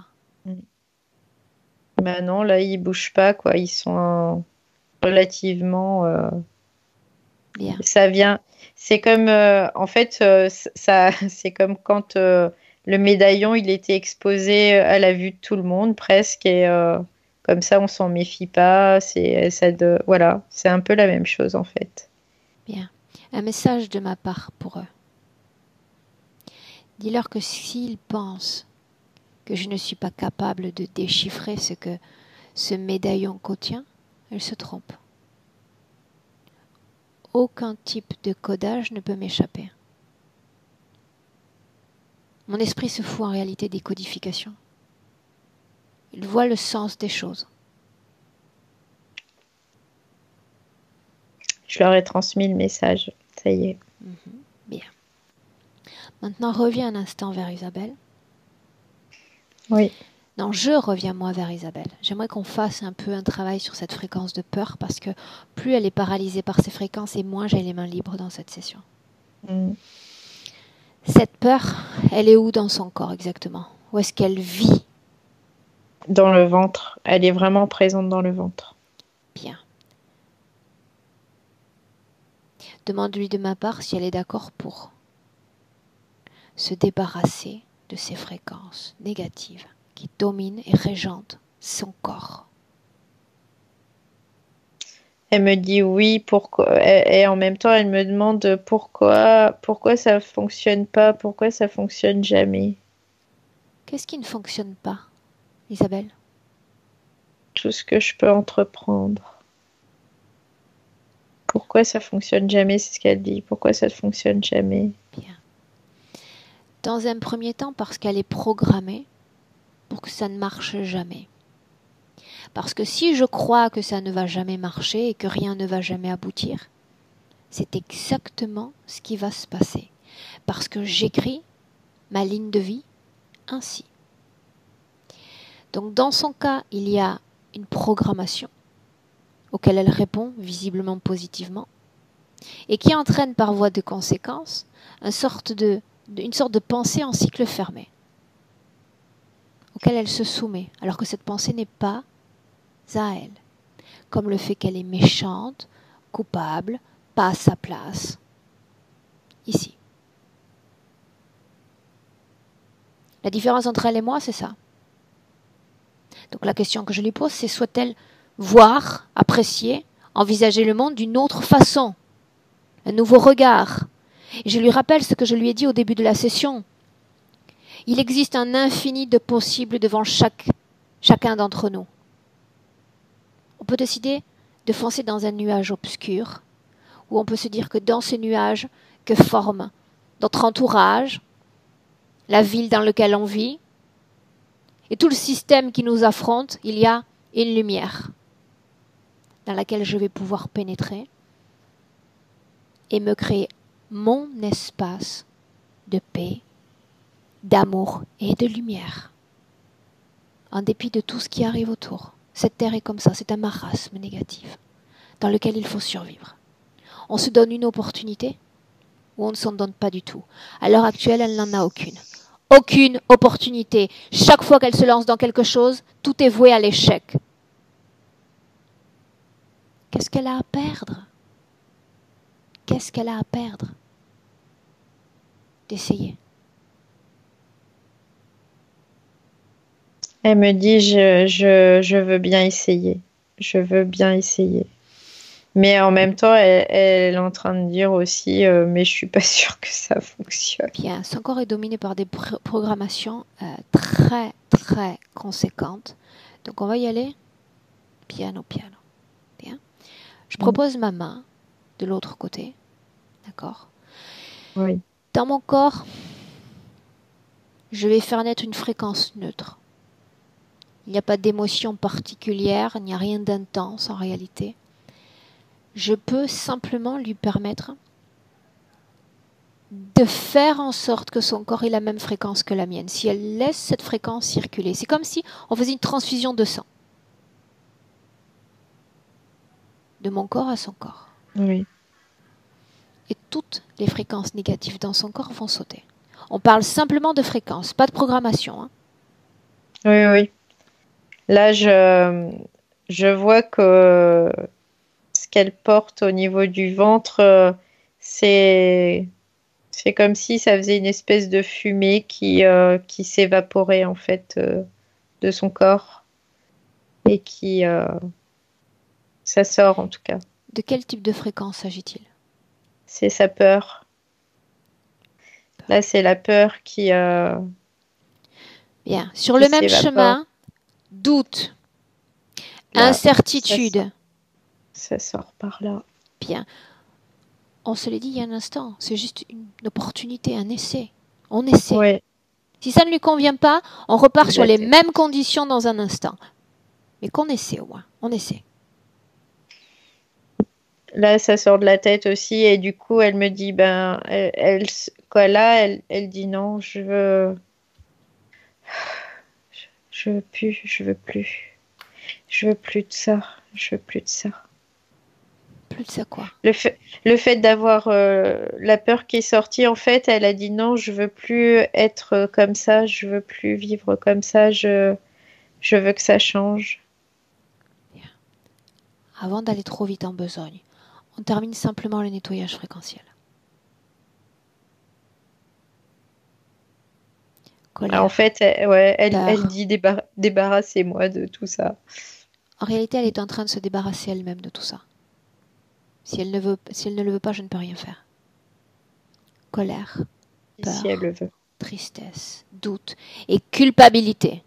S2: Ben non, là, ils bougent pas, quoi. Ils sont relativement.
S1: Bien.
S2: Ça vient. C'est comme, en fait, ça, c'est comme quand le médaillon, il était exposé à la vue de tout le monde presque, et comme ça, on s'en méfie pas. Voilà, c'est un peu la même chose en fait.
S1: Bien. Un message de ma part pour eux. Dis-leur que s'ils pensent que je ne suis pas capable de déchiffrer ce que ce médaillon contient, ils se trompent. Aucun type de codage ne peut m'échapper. Mon esprit se fout en réalité des codifications. Il voit le sens des choses.
S2: Je leur ai transmis le message. Ça y est.
S1: Bien. Maintenant, reviens un instant vers Isabelle.
S2: Oui.
S1: Non, je reviens moi vers Isabelle. J'aimerais qu'on fasse un peu un travail sur cette fréquence de peur parce que plus elle est paralysée par ces fréquences et moins j'ai les mains libres dans cette session.
S2: Mm.
S1: Cette peur, elle est où dans son corps exactement? Où est-ce qu'elle vit?
S2: Dans le ventre. Elle est vraiment présente dans le ventre.
S1: Bien. Demande-lui de ma part si elle est d'accord pour se débarrasser de ces fréquences négatives qui dominent et régentent son corps.
S2: Elle me dit oui, pourquoi, et en même temps, elle me demande pourquoi ça fonctionne pas, pourquoi ça fonctionne jamais.
S1: Qu'est-ce qui ne fonctionne pas, Isabelle?
S2: Tout ce que je peux entreprendre. Pourquoi ça fonctionne jamais, c'est ce qu'elle dit. Pourquoi ça ne fonctionne jamais?
S1: Bien. Dans un premier temps, parce qu'elle est programmée pour que ça ne marche jamais. Parce que si je crois que ça ne va jamais marcher et que rien ne va jamais aboutir, C'est exactement ce qui va se passer. Parce que j'écris ma ligne de vie ainsi. Donc dans son cas, il y a une programmation auquel elle répond visiblement positivement et qui entraîne par voie de conséquence une sorte de pensée en cycle fermé auquel elle se soumet, alors que cette pensée n'est pas à elle, comme le fait qu'elle est méchante, coupable, pas à sa place, ici. La différence entre elle et moi, c'est ça. Donc la question que je lui pose, c'est souhaite-t-elle voir, apprécier, envisager le monde d'une autre façon, un nouveau regard. Et je lui rappelle ce que je lui ai dit au début de la session. Il existe un infini de possibles devant chacun d'entre nous. On peut décider de foncer dans un nuage obscur, ou on peut se dire que dans ce nuage que forme notre entourage, la ville dans laquelle on vit, et tout le système qui nous affronte, il y a une lumière dans laquelle je vais pouvoir pénétrer et me créer mon espace de paix, d'amour et de lumière, en dépit de tout ce qui arrive autour. Cette terre est comme ça, c'est un marasme négatif dans lequel il faut survivre. On se donne une opportunité ou on ne s'en donne pas du tout. À l'heure actuelle, elle n'en a aucune. Aucune opportunité. Chaque fois qu'elle se lance dans quelque chose, tout est voué à l'échec. Qu'est-ce qu'elle a à perdre? Qu'est-ce qu'elle a à perdre d'essayer?
S2: Elle me dit, je veux bien essayer. Je veux bien essayer. Mais en même temps, elle est en train de dire aussi, mais je suis pas sûre que ça fonctionne.
S1: Bien, son corps est dominé par des programmations très, très conséquentes. Donc, on va y aller piano, piano. Bien. Je propose ma main de l'autre côté. D'accord?
S2: Oui.
S1: Dans mon corps, je vais faire naître une fréquence neutre. Il n'y a pas d'émotion particulière, il n'y a rien d'intense en réalité. Je peux simplement lui permettre de faire en sorte que son corps ait la même fréquence que la mienne. Si elle laisse cette fréquence circuler, c'est comme si on faisait une transfusion de sang. De mon corps à son corps.
S2: Oui.
S1: Et toutes les fréquences négatives dans son corps vont sauter. On parle simplement de fréquences, pas de programmation. Hein.
S2: Oui, oui. Là, je vois que ce qu'elle porte au niveau du ventre, c'est comme si ça faisait une espèce de fumée qui s'évaporait en fait de son corps et ça sort en tout cas.
S1: De quel type de fréquence s'agit-il?
S2: C'est sa peur. Là, c'est la peur
S1: Bien. Sur le même chemin, doute, là, incertitude.
S2: Ça sort par là.
S1: Bien. On se l'est dit il y a un instant, c'est juste une opportunité, un essai. On essaie.
S2: Ouais.
S1: Si ça ne lui convient pas, on repart sur les mêmes conditions dans un instant. Mais qu'on essaie au moins, on essaie.
S2: Là, ça sort de la tête aussi et du coup, elle me dit, elle dit non, je veux plus, je veux plus. Je veux plus de ça, je veux plus de ça.
S1: Plus de ça quoi?
S2: Le fait d'avoir la peur qui est sortie, en fait, elle a dit non, je veux plus être comme ça, je veux plus vivre comme ça, je veux que ça change.
S1: Bien. Avant d'aller trop vite en besogne, on termine simplement le nettoyage fréquentiel.
S2: Colère, en fait, elle dit débarrassez-moi de tout ça.
S1: En réalité, elle est en train de se débarrasser elle-même de tout ça. Si elle ne le veut pas, je ne peux rien faire. Colère, peur,
S2: si elle le veut.
S1: Tristesse, doute et culpabilité.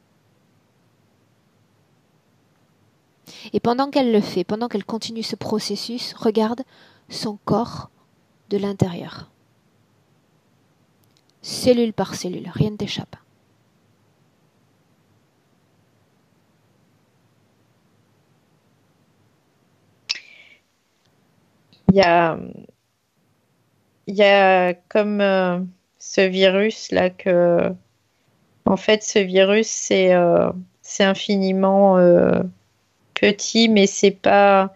S1: Et pendant qu'elle le fait, pendant qu'elle continue ce processus, regarde son corps de l'intérieur. Cellule par cellule, rien ne t'échappe.
S2: Il y a il y a comme ce virus là que, en fait, ce virus c'est infiniment petit, mais c'est pas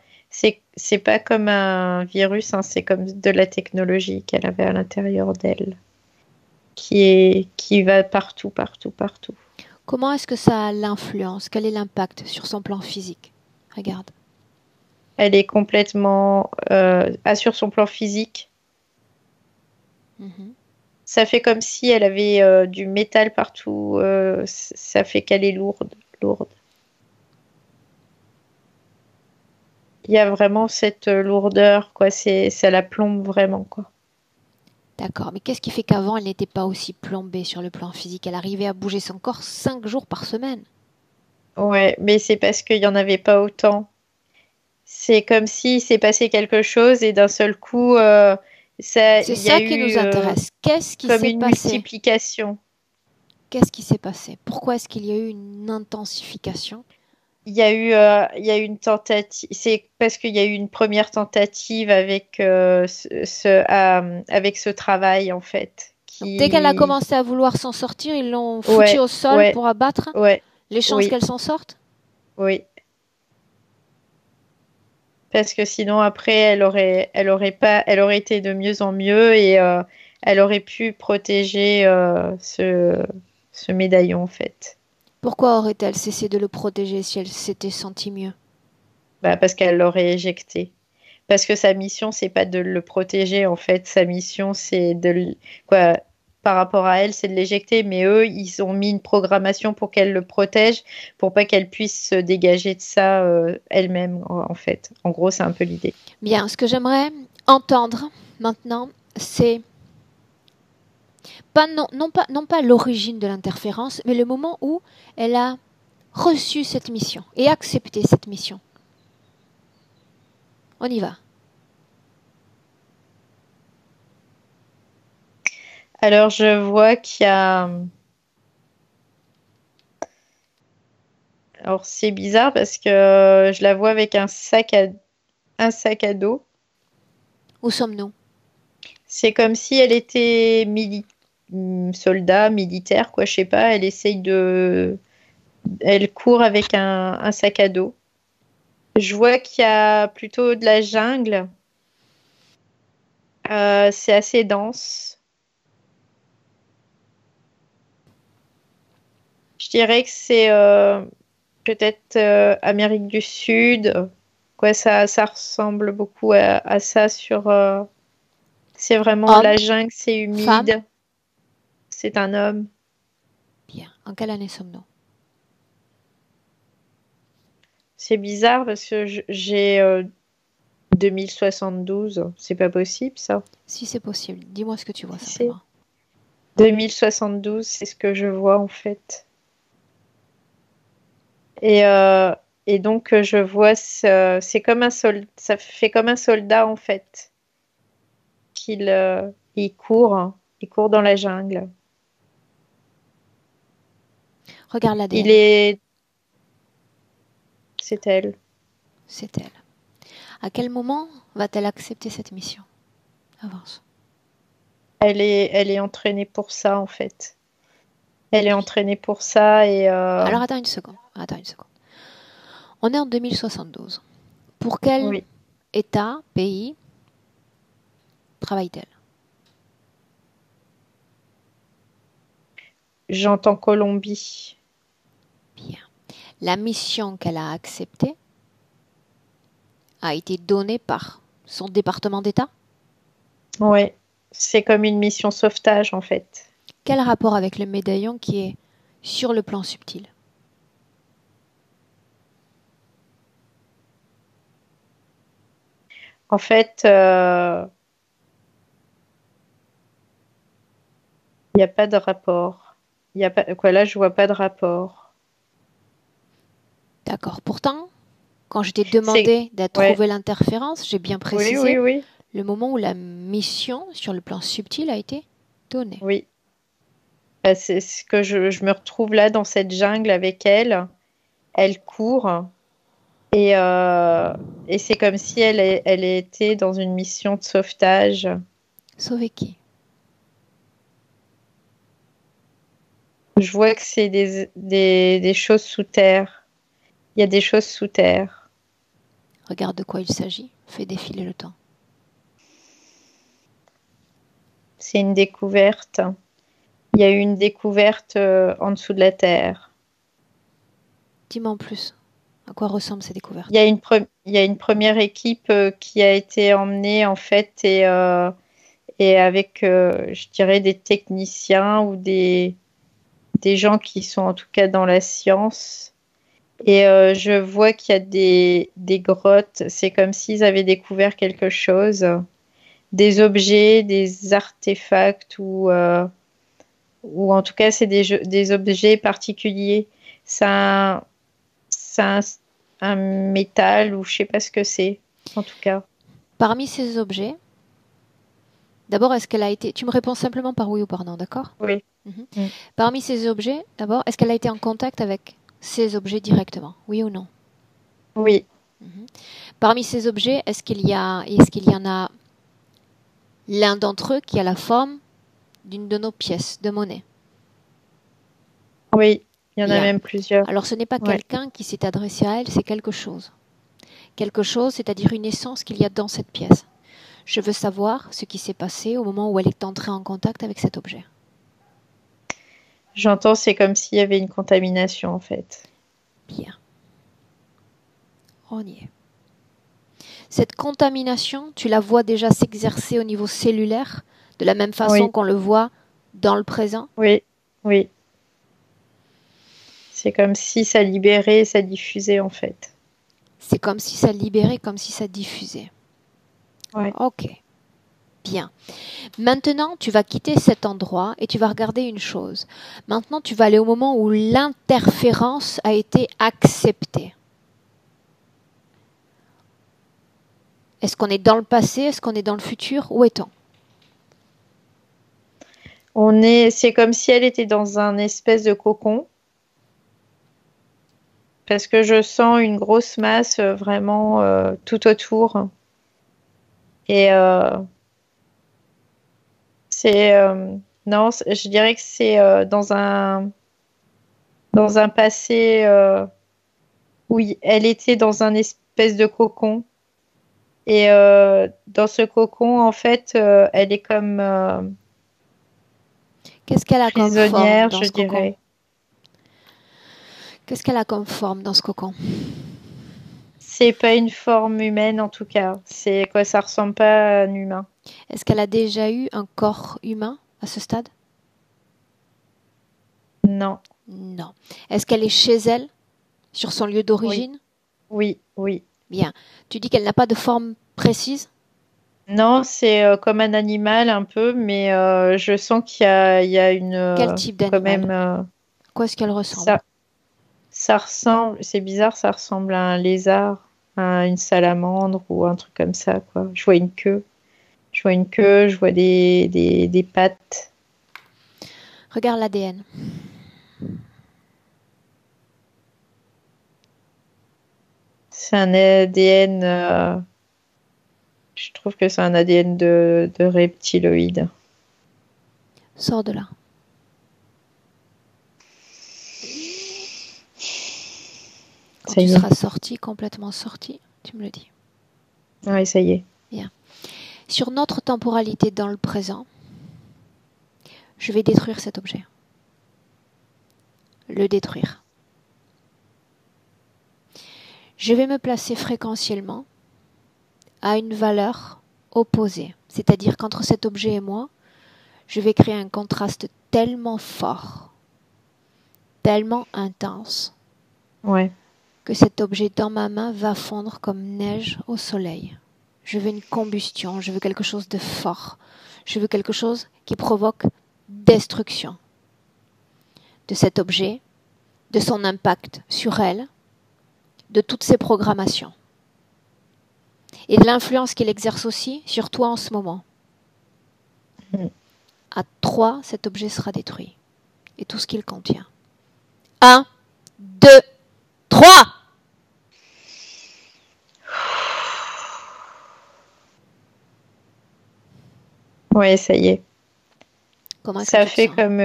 S2: comme un virus, hein, c'est comme de la technologie qu'elle avait à l'intérieur d'elle, qui va partout, partout, partout.
S1: Comment est-ce que ça l'influence? Quel est l'impact sur son plan physique? Regarde.
S2: Elle est complètement sur son plan physique.
S1: Mhm.
S2: Ça fait comme si elle avait du métal partout. Ça fait qu'elle est lourde, lourde. Il y a vraiment cette lourdeur, quoi. Ça la plombe vraiment, quoi.
S1: D'accord, mais qu'est-ce qui fait qu'avant, elle n'était pas aussi plombée sur le plan physique? Elle arrivait à bouger son corps 5 jours par semaine.
S2: Ouais, mais c'est parce qu'il n'y en avait pas autant. C'est comme s'il s'est passé quelque chose et d'un seul coup,
S1: C'est
S2: il y a
S1: ça qui nous
S2: eu
S1: intéresse. Qu'est-ce qui
S2: comme
S1: s'est
S2: une
S1: passé?
S2: multiplication.
S1: Qu'est-ce qui s'est passé? Pourquoi est-ce qu'il y a eu une intensification?
S2: Il y a eu une tentative. C'est parce qu'il y a eu une première tentative avec avec ce travail en fait.
S1: Donc, dès qu'elle a
S2: Qui,
S1: commencé à vouloir s'en sortir, ils l'ont foutue
S2: ouais,
S1: au sol
S2: ouais,
S1: pour abattre
S2: ouais,
S1: les chances
S2: oui,
S1: qu'elle s'en sorte?
S2: oui. Parce que sinon après, elle aurait été de mieux en mieux et elle aurait pu protéger ce médaillon en fait.
S1: Pourquoi aurait-elle cessé de le protéger si elle s'était sentie mieux?
S2: Bah, parce qu'elle l'aurait éjecté. Parce que sa mission, c'est pas de le protéger, en fait. Sa mission, quoi, par rapport à elle, c'est de l'éjecter. Mais eux, ils ont mis une programmation pour qu'elle le protège, pour pas qu'elle puisse se dégager de ça elle-même, en fait. En gros, c'est un peu l'idée.
S1: Bien, ce que j'aimerais entendre maintenant, c'est non pas l'origine de l'interférence, mais le moment où elle a reçu cette mission et accepté cette mission. On y va.
S2: Alors, je vois qu'il y a... Alors, c'est bizarre parce que je la vois avec un sac à dos.
S1: Où sommes-nous?
S2: C'est comme si elle était soldat, militaire, quoi, je sais pas. Elle court avec un sac à dos. Je vois qu'il y a plutôt de la jungle. C'est assez dense. Je dirais que c'est peut-être Amérique du Sud. Quoi, ça ressemble beaucoup à ça c'est vraiment
S1: Homme,
S2: la jungle, c'est
S1: femme.
S2: humide. C'est un homme.
S1: Bien. En quelle année sommes-nous?
S2: C'est bizarre parce que j'ai 2072. C'est pas possible, ça.
S1: Si c'est possible, dis-moi ce que tu vois
S2: Si c'est
S1: simplement.
S2: 2072, c'est ce que je vois en fait. Et, euh, et donc, je vois, c'est comme un soldat, ça fait comme un soldat en fait, il court dans la jungle.
S1: Regarde
S2: Il
S1: l'ADN.
S2: est, c'est elle.
S1: C'est elle. À quel moment va-t-elle accepter cette mission? Avance.
S2: Elle est entraînée pour ça en fait. Elle est entraînée pour ça et
S1: Alors attends une seconde. Attends une seconde. On est en 2072. Pour quel
S2: oui,
S1: État, pays travaille-t-elle?
S2: j'entends Colombie.
S1: Bien. La mission qu'elle a acceptée a été donnée par son département d'État?
S2: Ouais, c'est comme une mission sauvetage en fait.
S1: Quel rapport avec le médaillon qui est sur le plan subtil?
S2: En fait, il n'y a pas de rapport. Il y a pas, quoi, là, je vois pas de rapport.
S1: D'accord. Pourtant, quand je t'ai
S2: C'est,
S1: demandé de
S2: ouais,
S1: trouver l'interférence, j'ai bien
S2: oui, oui,
S1: précisé
S2: oui,
S1: le moment où la mission sur le plan subtil a été donnée.
S2: oui. Bah, c'est ce que je me retrouve là dans cette jungle avec elle. Elle court et, euh, et c'est comme si elle était dans une mission de sauvetage.
S1: Sauver qui?
S2: Je vois que c'est des choses sous terre. Il y a des choses sous terre.
S1: Regarde de quoi il s'agit. Fais défiler le temps.
S2: C'est une découverte. Il y a eu une découverte en dessous de la terre.
S1: Dis-moi en plus. À quoi ressemblent ces découvertes?
S2: Il y a une première équipe qui a été emmenée en fait et avec, je dirais, des techniciens ou des gens qui sont en tout cas dans la science. Et je vois qu'il y a des grottes. C'est comme s'ils avaient découvert quelque chose, des objets, des artefacts ou en tout cas c'est des objets particuliers. C'est un métal ou je sais pas ce que c'est en tout cas.
S1: Parmi ces objets, d'abord, est-ce qu'elle a été... Tu me réponds simplement par oui ou par non, d'accord?
S2: Oui.
S1: Mhm.
S2: Mm.
S1: Parmi ces objets, d'abord, est-ce qu'elle a été en contact avec ces objets directement? Oui ou non?
S2: Oui.
S1: Mhm. Parmi ces objets, est-ce qu'il y en a l'un d'entre eux qui a la forme d'une de nos pièces de monnaie?
S2: Oui. Il y en a
S1: Bien.
S2: même plusieurs.
S1: Alors ce n'est pas
S2: Ouais.
S1: quelqu'un qui s'est adressé à elle, c'est quelque chose. Quelque chose, c'est-à-dire une essence qu'il y a dans cette pièce. Je veux savoir ce qui s'est passé au moment où elle est entrée en contact avec cet objet.
S2: J'entends, c'est comme s'il y avait une contamination en fait.
S1: Bien. On y est. Cette contamination, tu la vois déjà s'exercer au niveau cellulaire, de la même façon
S2: Oui.
S1: qu'on le voit dans le présent.
S2: Oui. Oui. C'est comme si ça libérait, ça diffusait en fait.
S1: C'est comme si ça libérait, comme si ça diffusait.
S2: Ouais.
S1: Ok. Bien. Maintenant, tu vas quitter cet endroit et tu vas regarder une chose. Maintenant, tu vas aller au moment où l'interférence a été acceptée. Est-ce qu'on est dans le passé? Est-ce qu'on est dans le futur? Où est-on?
S2: C'est comme si elle était dans un espèce de cocon, parce que je sens une grosse masse vraiment tout autour. Et c'est, non, je dirais que c'est dans un passé où elle était dans un espèce de cocon. Et dans ce cocon, en fait, elle est comme
S1: Qu'est-ce qu'elle a comme forme
S2: prisonnière,
S1: dans
S2: je
S1: ce cocon?
S2: dirais.
S1: Qu'est-ce qu'elle a comme forme dans ce cocon?
S2: C'est pas une forme humaine en tout cas. C'est quoi, ça ressemble pas à un humain.
S1: Est-ce qu'elle a déjà eu un corps humain à ce stade?
S2: Non.
S1: Non. Est-ce qu'elle est chez elle, sur son lieu
S2: Oui,
S1: d'origine?
S2: oui, oui.
S1: Bien. Tu dis qu'elle n'a pas de forme précise?
S2: Non, c'est comme un animal un peu, mais je sens qu'il y a une
S1: Quel type
S2: quand même
S1: d'animal? À quoi est-ce qu'elle ressemble?
S2: ça ça ressemble, c'est bizarre, ça ressemble à un lézard, à une salamandre ou un truc comme ça quoi. Je vois une queue, je vois des pattes.
S1: Regarde l'ADN.
S2: C'est un ADN je trouve que c'est un ADN de reptiloïde.
S1: Sors de là. Quand
S2: Ça
S1: tu
S2: y est.
S1: seras sorti, complètement sorti, tu me le dis.
S2: Ouais, ça y est.
S1: Bien. Sur notre temporalité dans le présent, je vais détruire cet objet. Le détruire. Je vais me placer fréquentiellement à une valeur opposée. C'est-à-dire qu'entre cet objet et moi, je vais créer un contraste tellement fort, tellement intense,
S2: Ouais.
S1: que cet objet dans ma main va fondre comme neige au soleil. Je veux une combustion, je veux quelque chose de fort, je veux quelque chose qui provoque destruction de cet objet, de son impact sur elle, de toutes ses programmations et de l'influence qu'il exerce aussi sur toi en ce moment.
S2: Mm.
S1: À 3, cet objet sera détruit et tout ce qu'il contient. 1, 2, 3.
S2: Ouais, ça y est.
S1: Comment est-ce que
S2: Ça
S1: tu te
S2: fait
S1: sens?
S2: comme,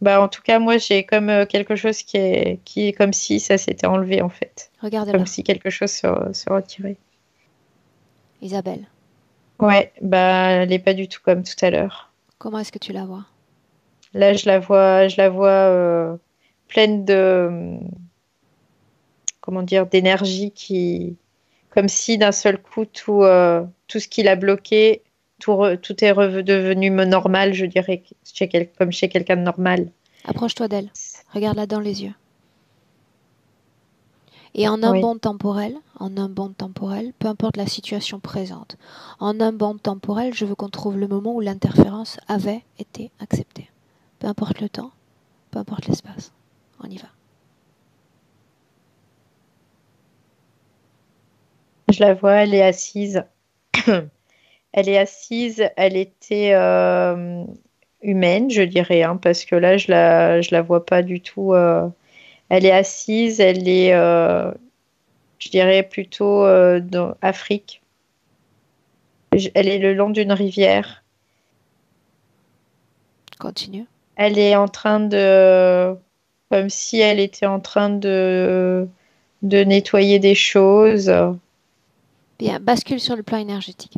S2: en tout cas, moi, j'ai comme quelque chose qui est comme si ça s'était enlevé en fait, comme
S1: Regarde-la.
S2: si quelque chose se retirait.
S1: Isabelle,
S2: Ouais, elle est pas du tout comme tout à l'heure.
S1: comment est-ce que tu la vois?
S2: Là, je la vois pleine de, comment dire, d'énergie comme si d'un seul coup tout ce qui l'a bloqué, tout est devenu normal, je dirais, comme chez quelqu'un de normal.
S1: Approche-toi d'elle. Regarde-la dans les yeux. Et en un
S2: Oui.
S1: bond temporel, peu importe la situation présente, en un bond temporel, je veux qu'on trouve le moment où l'interférence avait été acceptée. Peu importe le temps, peu importe l'espace. On y va.
S2: Je la vois, elle est assise. Elle est assise, elle était humaine, je dirais, hein, parce que là, je la vois pas du tout. Elle est assise, elle est, je dirais, plutôt dans Afrique. Elle est le long d'une rivière.
S1: Continue.
S2: Elle est en train de, comme si elle était en train de nettoyer des choses.
S1: Bien, bascule sur le plan énergétique.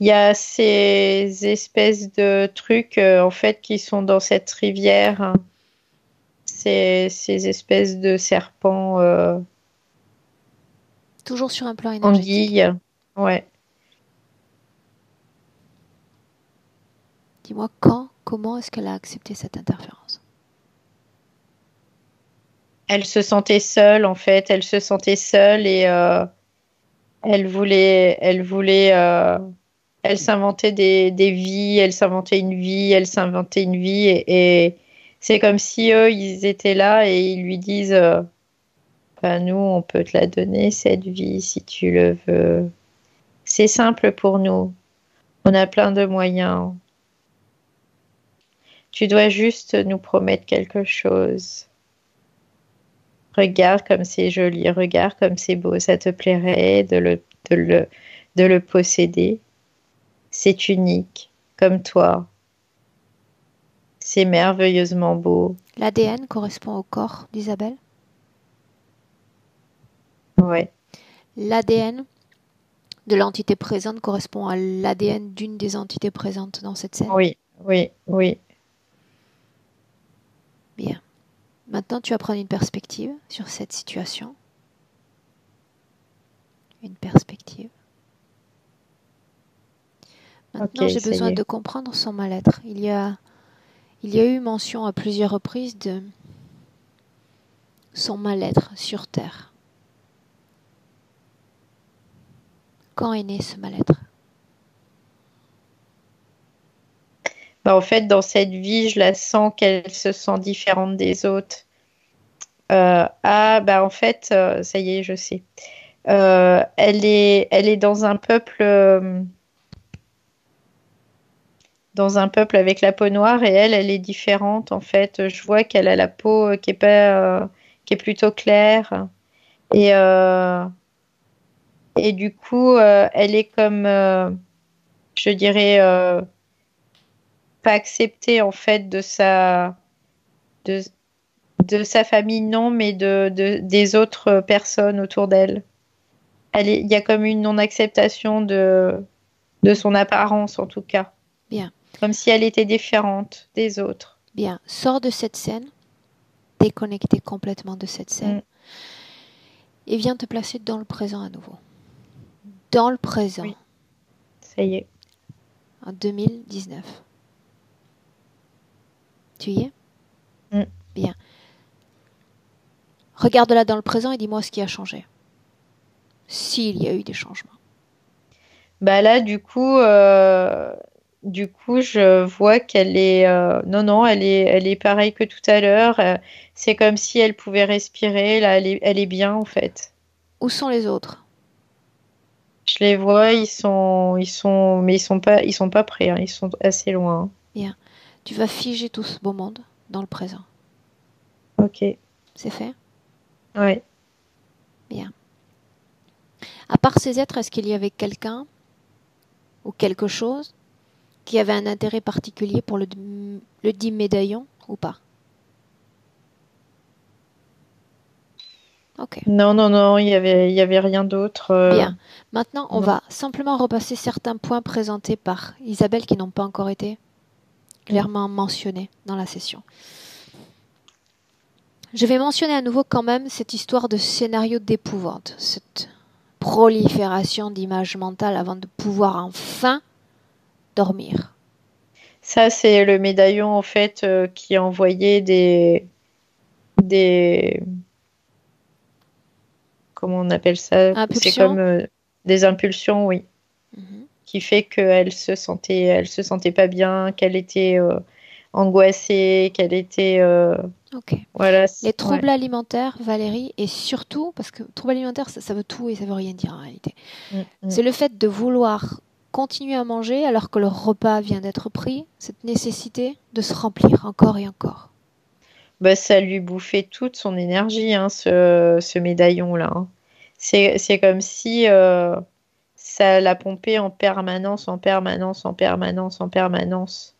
S2: Il y a ces espèces de trucs, en fait, qui sont dans cette rivière. Ces espèces de serpents
S1: Toujours sur un plan énergétique.
S2: anguilles. Ouais.
S1: Dis-moi quand, comment est-ce qu'elle a accepté cette interférence?
S2: Elle se sentait seule, en fait. Elle se sentait seule et elle s'inventait des vies, elle s'inventait une vie, elle s'inventait une vie et c'est comme si eux, ils étaient là et ils lui disent, nous, on peut te la donner, cette vie, si tu le veux. C'est simple pour nous. On a plein de moyens. Tu dois juste nous promettre quelque chose. Regarde comme c'est joli, regarde comme c'est beau, ça te plairait de le, de le posséder. C'est unique, comme toi. C'est merveilleusement beau.
S1: L'ADN correspond au corps d'Isabelle.
S2: Ouais,
S1: L'ADN de l'entité présente correspond à l'ADN d'une des entités présentes dans cette scène.
S2: oui, oui, oui.
S1: Bien. Maintenant, tu vas prendre une perspective sur cette situation. Une perspective.
S2: Ok,
S1: Maintenant, j'ai
S2: ça y
S1: besoin
S2: est.
S1: de comprendre son mal-être. Il y a eu mention à plusieurs reprises de son mal-être sur Terre. Quand est né ce mal-être?
S2: En fait, dans cette vie, je la sens qu'elle se sent différente des autres. En fait, ça y est, je sais. Elle est dans un peuple avec la peau noire et elle est différente en fait. Je vois qu'elle a la peau qui est pas, qui est plutôt claire et du coup elle est comme, je dirais, pas acceptée en fait de, de sa famille non, mais des autres personnes autour d'elle. Il y a comme une non-acceptation de son apparence en tout cas,
S1: Bien,
S2: comme si elle était différente des autres.
S1: bien. Sors de cette scène, déconnecté complètement de cette scène,
S2: Mm.
S1: et viens te placer dans le présent à nouveau. Dans le présent,
S2: Oui, ça y est.
S1: en 2019. Tu y es?
S2: Mm.
S1: Bien. Regarde-la dans le présent et dis-moi ce qui a changé. S'il y a eu des changements.
S2: Là, du coup, je vois qu'elle est, non, non, elle est pareille que tout à l'heure. C'est comme si elle pouvait respirer. Là, elle est bien en fait.
S1: Où sont les autres?
S2: Je les vois, mais ils sont pas prêts, hein, ils sont assez loin.
S1: Bien. Tu vas figer tout ce beau monde dans le présent.
S2: Ok,
S1: C'est fait?
S2: ouais.
S1: Bien. À part ces êtres, est-ce qu'il y avait quelqu'un ou quelque chose qui avait un intérêt particulier pour le dit médaillon ou pas? Ok.
S2: Non, non, non, il y avait rien d'autre.
S1: Bien. Maintenant, on
S2: Non.
S1: va simplement repasser certains points présentés par Isabelle qui n'ont pas encore été clairement mentionnés dans la session. Je vais mentionner à nouveau quand même cette histoire de scénario d'épouvante, cette prolifération d'images mentales avant de pouvoir enfin dormir.
S2: Ça, c'est le médaillon, en fait, qui envoyait des, comment on appelle ça? C'est
S1: Impulsion.
S2: comme des impulsions, oui,
S1: Mhm.
S2: qui fait elle se sentait pas bien, qu'elle était angoissée, qu'elle était,
S1: Ok.
S2: voilà,
S1: Les
S2: ouais.
S1: troubles alimentaires, Valérie, et surtout, parce que troubles alimentaires, ça veut tout et ça veut rien dire en réalité. C'est le fait de vouloir continuer à manger alors que le repas vient d'être pris, cette nécessité de se remplir encore et encore.
S2: Bah, ça lui bouffait toute son énergie, hein, ce médaillon-là, hein. C'est comme si ça la pompait en permanence, en permanence, en permanence, en permanence.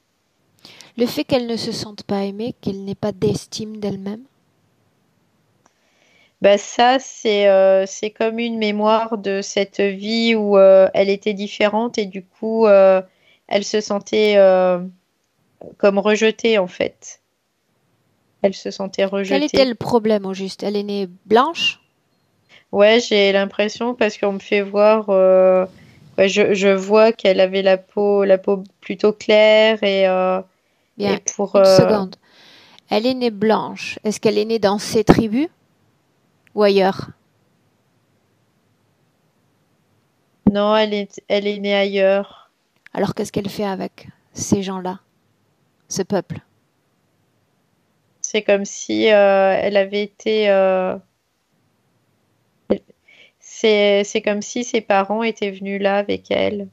S1: Le fait qu'elle ne se sente pas aimée, qu'elle n'ait pas d'estime d'elle-même.
S2: Bah, ça, c'est comme une mémoire de cette vie où elle était différente et du coup, elle se sentait comme rejetée, en fait. Elle se sentait
S1: Quel était
S2: rejetée.
S1: le problème au juste? Elle est née blanche?
S2: Ouais, j'ai l'impression parce qu'on me fait voir, ouais, je vois qu'elle avait la peau plutôt claire et
S1: Bien,
S2: pour,
S1: une seconde. Elle est née blanche. Est-ce qu'elle est née dans ces tribus ou ailleurs?
S2: non, elle est née ailleurs.
S1: Alors qu'est-ce qu'elle fait avec ces gens-là, ce peuple?
S2: C'est comme si elle avait été, c'est comme si ses parents étaient venus là avec elle.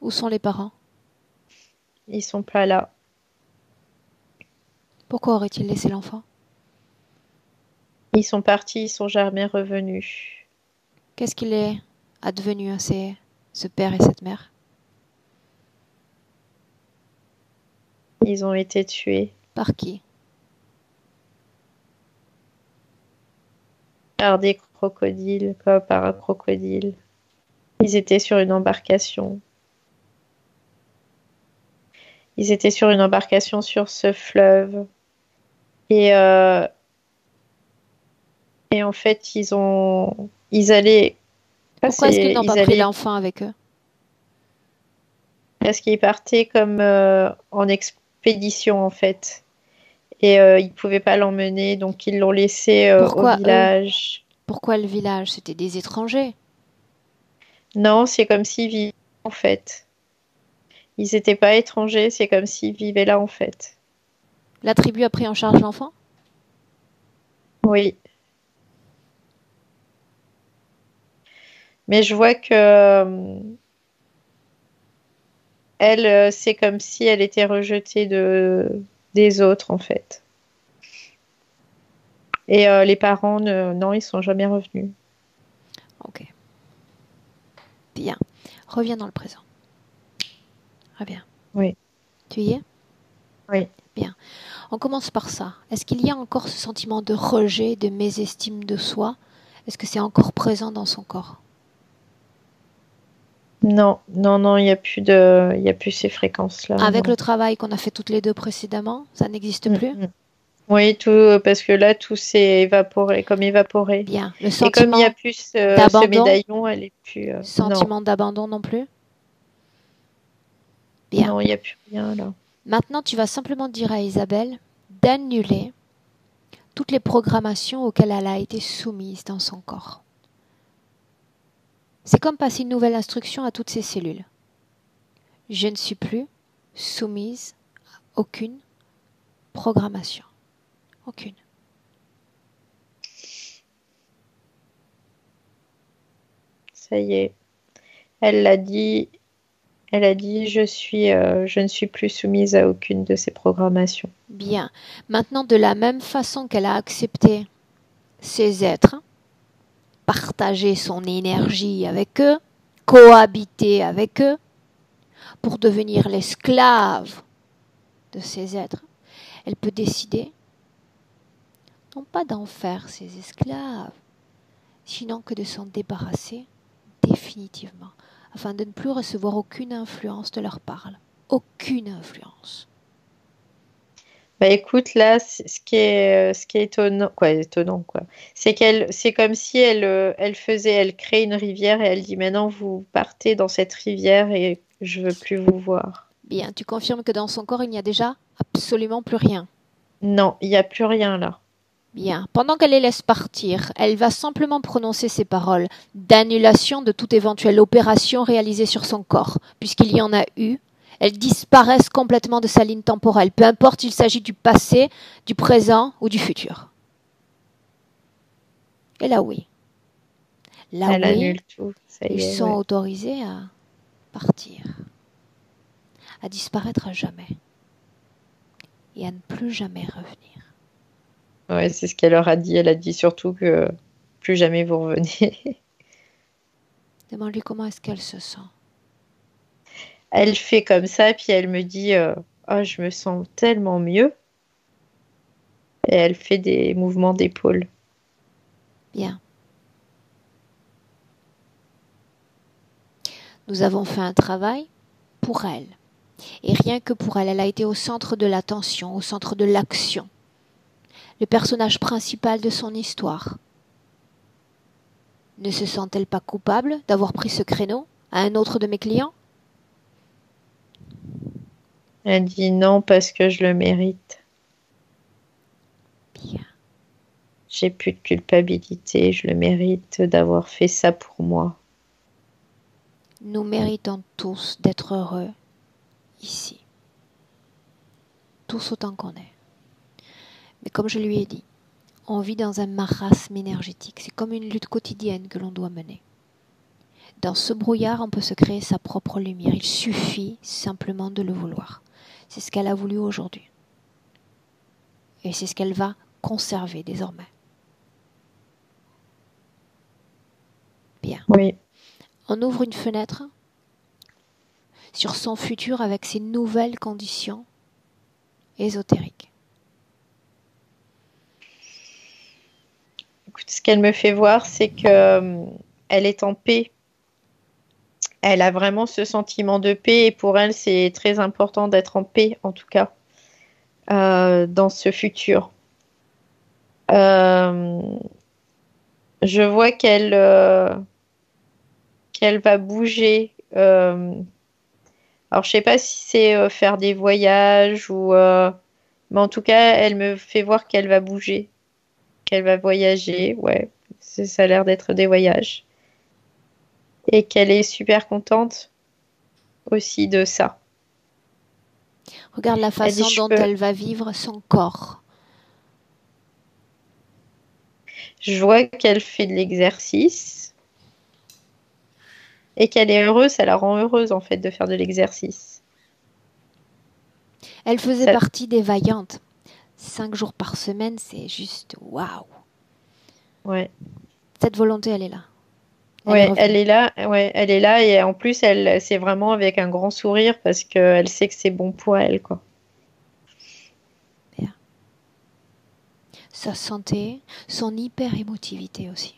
S1: Où sont les parents?
S2: Ils sont pas là.
S1: Pourquoi aurait-il laissé l'enfant?
S2: Ils sont partis, ils sont jamais revenus.
S1: Qu'est-ce qu'il est advenu à ce père et cette mère?
S2: Ils ont été tués
S1: Par qui?
S2: par des crocodiles, comme par un crocodile. Ils étaient sur une embarcation. Ils étaient sur une embarcation sur ce fleuve. Et, euh, et en fait, ils allaient,
S1: Pourquoi est-ce qu'ils n'ont
S2: ils
S1: pas pris
S2: allaient,
S1: l'enfant avec eux?
S2: parce qu'ils partaient comme en expédition en fait. Et ils pouvaient pas l'emmener, donc ils l'ont laissé au
S1: Pourquoi eux?
S2: village.
S1: Pourquoi le village? C'était des étrangers.
S2: Non, c'est comme s'ils vivaient en fait. Ils n'étaient pas étrangers, c'est comme s'ils vivaient là en fait.
S1: La tribu a pris en charge l'enfant?
S2: Oui, mais je vois que elle, c'est comme si elle était rejetée des autres en fait. Et les parents, non, ils sont jamais revenus.
S1: Ok. Bien. Reviens dans le présent. Reviens.
S2: Oui,
S1: Tu y es?
S2: oui.
S1: Bien. On commence par ça. Est-ce qu'il y a encore ce sentiment de rejet, de mésestime de soi? Est-ce que c'est encore présent dans son corps?
S2: Non, non, non, il y a plus ces fréquences-là.
S1: Avec
S2: Non.
S1: le travail qu'on a fait toutes les deux précédemment, ça n'existe
S2: Mm,
S1: plus?
S2: mm. Oui, tout, parce que là, tout s'est évaporé, comme évaporé.
S1: Bien. Le
S2: Et comme il n'y a
S1: sentiment
S2: plus ce
S1: d'abandon?
S2: médaillon, elle est plus. Non,
S1: Sentiment d'abandon non plus? Bien.
S2: non, il n'y a plus rien là.
S1: Maintenant, tu vas simplement dire à Isabelle d'annuler toutes les programmations auxquelles elle a été soumise dans son corps. C'est comme passer une nouvelle instruction à toutes ses cellules. Je ne suis plus soumise à aucune programmation. Aucune.
S2: Ça y est. Elle l'a dit. Elle a dit, je ne suis plus soumise à aucune de ces programmations.
S1: Bien. Maintenant, de la même façon qu'elle a accepté ces êtres, partager son énergie avec eux, cohabiter avec eux, pour devenir l'esclave de ces êtres, elle peut décider non pas d'en faire ses esclaves, sinon que de s'en débarrasser définitivement, afin de ne plus recevoir aucune influence de leur part. Aucune influence.
S2: Bah écoute, là, ce qui est étonnant, quoi. C'est comme si elle crée une rivière et elle dit maintenant vous partez dans cette rivière et je veux plus vous voir.
S1: Bien, tu confirmes que dans son corps, il n'y a déjà absolument plus rien.
S2: Non, il n'y a plus rien là.
S1: Bien, pendant qu'elle les laisse partir, elle va simplement prononcer ces paroles d'annulation de toute éventuelle opération réalisée sur son corps, puisqu'il y en a eu. Elles disparaissent complètement de sa ligne temporelle, peu importe s'il s'agit du passé, du présent ou du futur. Et là oui. Là
S2: Elle
S1: oui,
S2: annule tout. Ça y
S1: ils
S2: est,
S1: sont
S2: ouais.
S1: autorisés à partir, à disparaître à jamais et à ne plus jamais revenir.
S2: Ouais, c'est ce qu'elle leur a dit. Elle a dit surtout que plus jamais vous revenez.
S1: Demande-lui comment est-ce qu'elle se sent.
S2: Elle fait comme ça, puis elle me dit oh, je me sens tellement mieux. Et elle fait des mouvements d'épaule.
S1: Bien. Nous avons fait un travail pour elle. Et rien que pour elle, elle a été au centre de l'attention, au centre de l'action. Le personnage principal de son histoire. Ne se sent-elle pas coupable d'avoir pris ce créneau à un autre de mes clients?
S2: Elle dit non parce que je le mérite.
S1: Bien.
S2: J'ai plus de culpabilité, je le mérite d'avoir fait ça pour moi.
S1: Nous méritons tous d'être heureux ici. Tous autant qu'on est. Mais comme je lui ai dit, on vit dans un marasme énergétique. C'est comme une lutte quotidienne que l'on doit mener. Dans ce brouillard, on peut se créer sa propre lumière. Il suffit simplement de le vouloir. C'est ce qu'elle a voulu aujourd'hui. Et c'est ce qu'elle va conserver désormais. Bien.
S2: Oui.
S1: On ouvre une fenêtre sur son futur avec ses nouvelles conditions ésotériques.
S2: Écoute, ce qu'elle me fait voir, c'est que elle est en paix. Elle a vraiment ce sentiment de paix et pour elle, c'est très important d'être en paix, en tout cas, dans ce futur. Euh, je vois qu'elle va bouger. Alors, je sais pas si c'est faire des voyages ou, mais en tout cas, elle me fait voir qu'elle va bouger, qu'elle va voyager. Ouais, ça a l'air d'être des voyages et qu'elle est super contente aussi de ça.
S1: Regarde la
S2: Elle dit,
S1: façon dont elle va vivre son corps.
S2: je vois qu'elle fait de l'exercice et qu'elle est heureuse. Ça la rend heureuse en fait de faire de l'exercice.
S1: Elle faisait partie des vaillantes. 5 jours par semaine, c'est juste waouh.
S2: Ouais.
S1: Cette volonté, elle est là.
S2: Elle est là. Ouais, elle est là et en plus, c'est vraiment avec un grand sourire parce qu'elle sait que c'est bon pour elle, quoi.
S1: Bien. Sa santé, son hyper-émotivité aussi.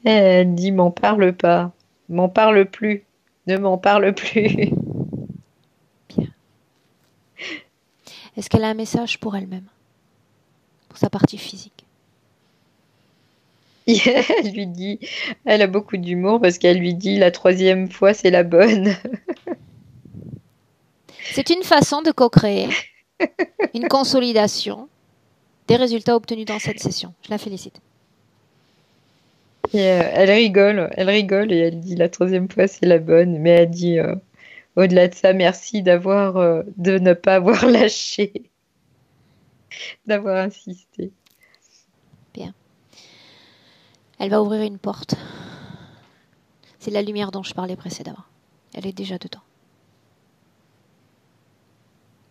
S2: Elle dit, m'en parle pas, m'en parle plus, ne m'en parle plus.
S1: Bien. Est-ce qu'elle a un message pour elle-même, pour sa partie physique?
S2: Elle lui dit, elle a beaucoup d'humour parce qu'elle lui dit, la 3e fois, c'est la bonne.
S1: C'est une façon de co-créer, une consolidation des résultats obtenus dans cette session. Je la félicite.
S2: Et, elle rigole et elle dit, la 3e fois, c'est la bonne. Mais elle dit, au-delà de ça, merci de ne pas avoir lâché, d'avoir insisté.
S1: Bien. Elle va ouvrir une porte. C'est la lumière dont je parlais précédemment. Elle est déjà dedans.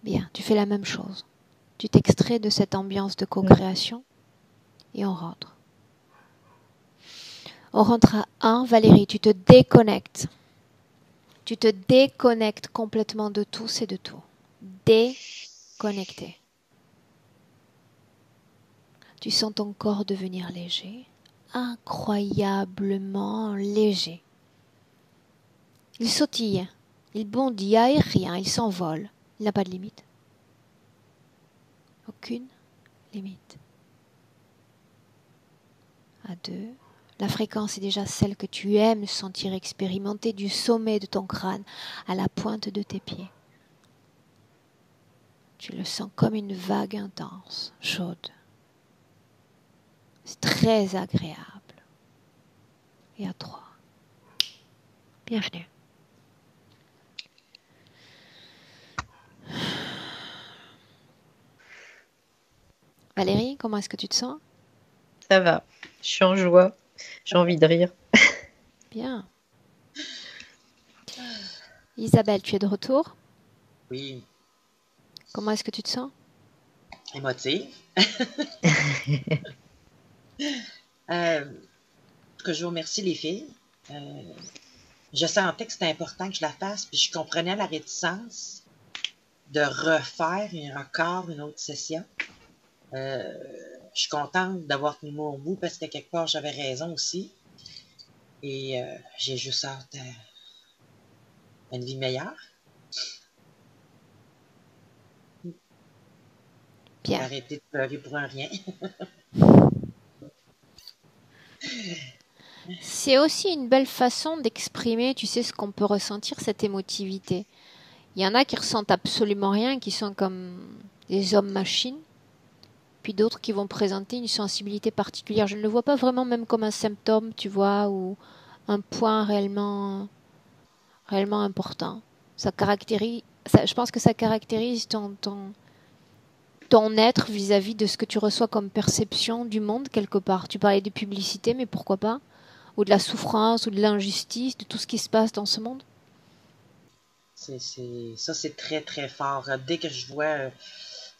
S1: Bien, tu fais la même chose. Tu t'extrais de cette ambiance de co-création et on rentre. On rentre à 1. Valérie, tu te déconnectes. Tu te déconnectes complètement de tous et de tout. Déconnecté. Tu sens ton corps devenir léger, incroyablement léger. Il sautille, il bondit aérien, il s'envole. Il n'a pas de limite. Aucune limite. À 2, la fréquence est déjà celle que tu aimes sentir expérimenter du sommet de ton crâne à la pointe de tes pieds. Tu le sens comme une vague intense, chaude. C'est très agréable. Et à 3. Bienvenue. Valérie, comment est-ce que tu te sens?
S2: Ça va. Je suis en joie. J'ai envie de rire.
S1: Bien. Isabelle, tu es de retour?
S3: Oui,
S1: Comment est-ce que tu te sens?
S3: émotive. Que je vous remercie les filles. Je sentais que c'était important que je la fasse, puis je comprenais la réticence de refaire encore une autre session. Je suis contente d'avoir tenu mon bout parce que quelque part j'avais raison aussi. Et j'ai juste hâte à une vie meilleure.
S1: Bien.
S3: Arrêter de pleurer pour un rien.
S1: C'est aussi une belle façon d'exprimer, tu sais, ce qu'on peut ressentir, cette émotivité. Il y en a qui ressentent absolument rien, qui sont comme des hommes-machines, puis d'autres qui vont présenter une sensibilité particulière. Je ne le vois pas vraiment même comme un symptôme, tu vois, ou un point réellement important. Ça caractérise, je pense que ça caractérise ton être vis-à-vis de ce que tu reçois comme perception du monde quelque part. Tu parlais de publicité, mais pourquoi pas? Ou de la souffrance, ou de l'injustice, de tout ce qui se passe dans ce monde.
S3: Ça, c'est très, très fort. Dès que je vois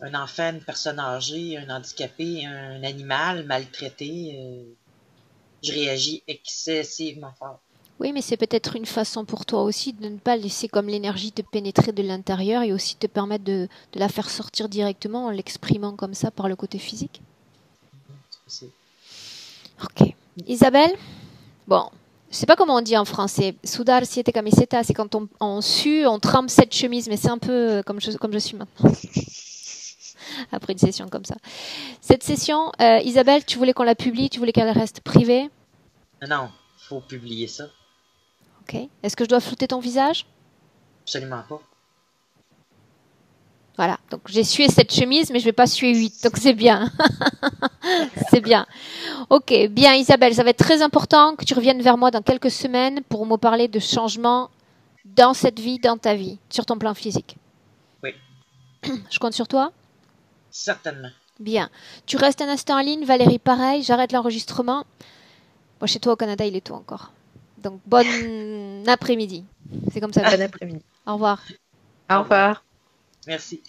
S3: un enfant, une personne âgée, un handicapé, un animal maltraité, je réagis excessivement fort.
S1: Oui, mais c'est peut-être une façon pour toi aussi de ne pas laisser comme l'énergie te pénétrer de l'intérieur et aussi te permettre de la faire sortir directement en l'exprimant comme ça par le côté physique.
S3: C'est-
S1: Ok. Isabelle? Bon, je sais pas comment on dit en français. Sudar siete camisetas, c'est quand on sue, on trempe cette chemise, mais c'est un peu comme je suis maintenant. Après une session comme ça. Cette session, Isabelle, tu voulais qu'on la publie, tu voulais qu'elle reste privée?
S3: Non, faut publier ça.
S1: Ok. Est-ce que je dois flouter ton visage?
S3: Absolument pas.
S1: Voilà, donc j'ai sué cette chemise, mais je vais pas suer 8, donc c'est bien. C'est bien. Ok, bien Isabelle, ça va être très important que tu reviennes vers moi dans quelques semaines pour me parler de changements dans cette vie, dans ta vie, sur ton plan physique.
S3: Oui,
S1: Je compte sur toi?
S3: certainement.
S1: Bien. Tu restes un instant en ligne, Valérie, pareil, j'arrête l'enregistrement. Moi, chez toi au Canada, il est tôt encore. Donc, bon après-midi. C'est comme ça.
S2: Bon après-midi.
S1: Au revoir.
S2: Au revoir.
S3: Merci.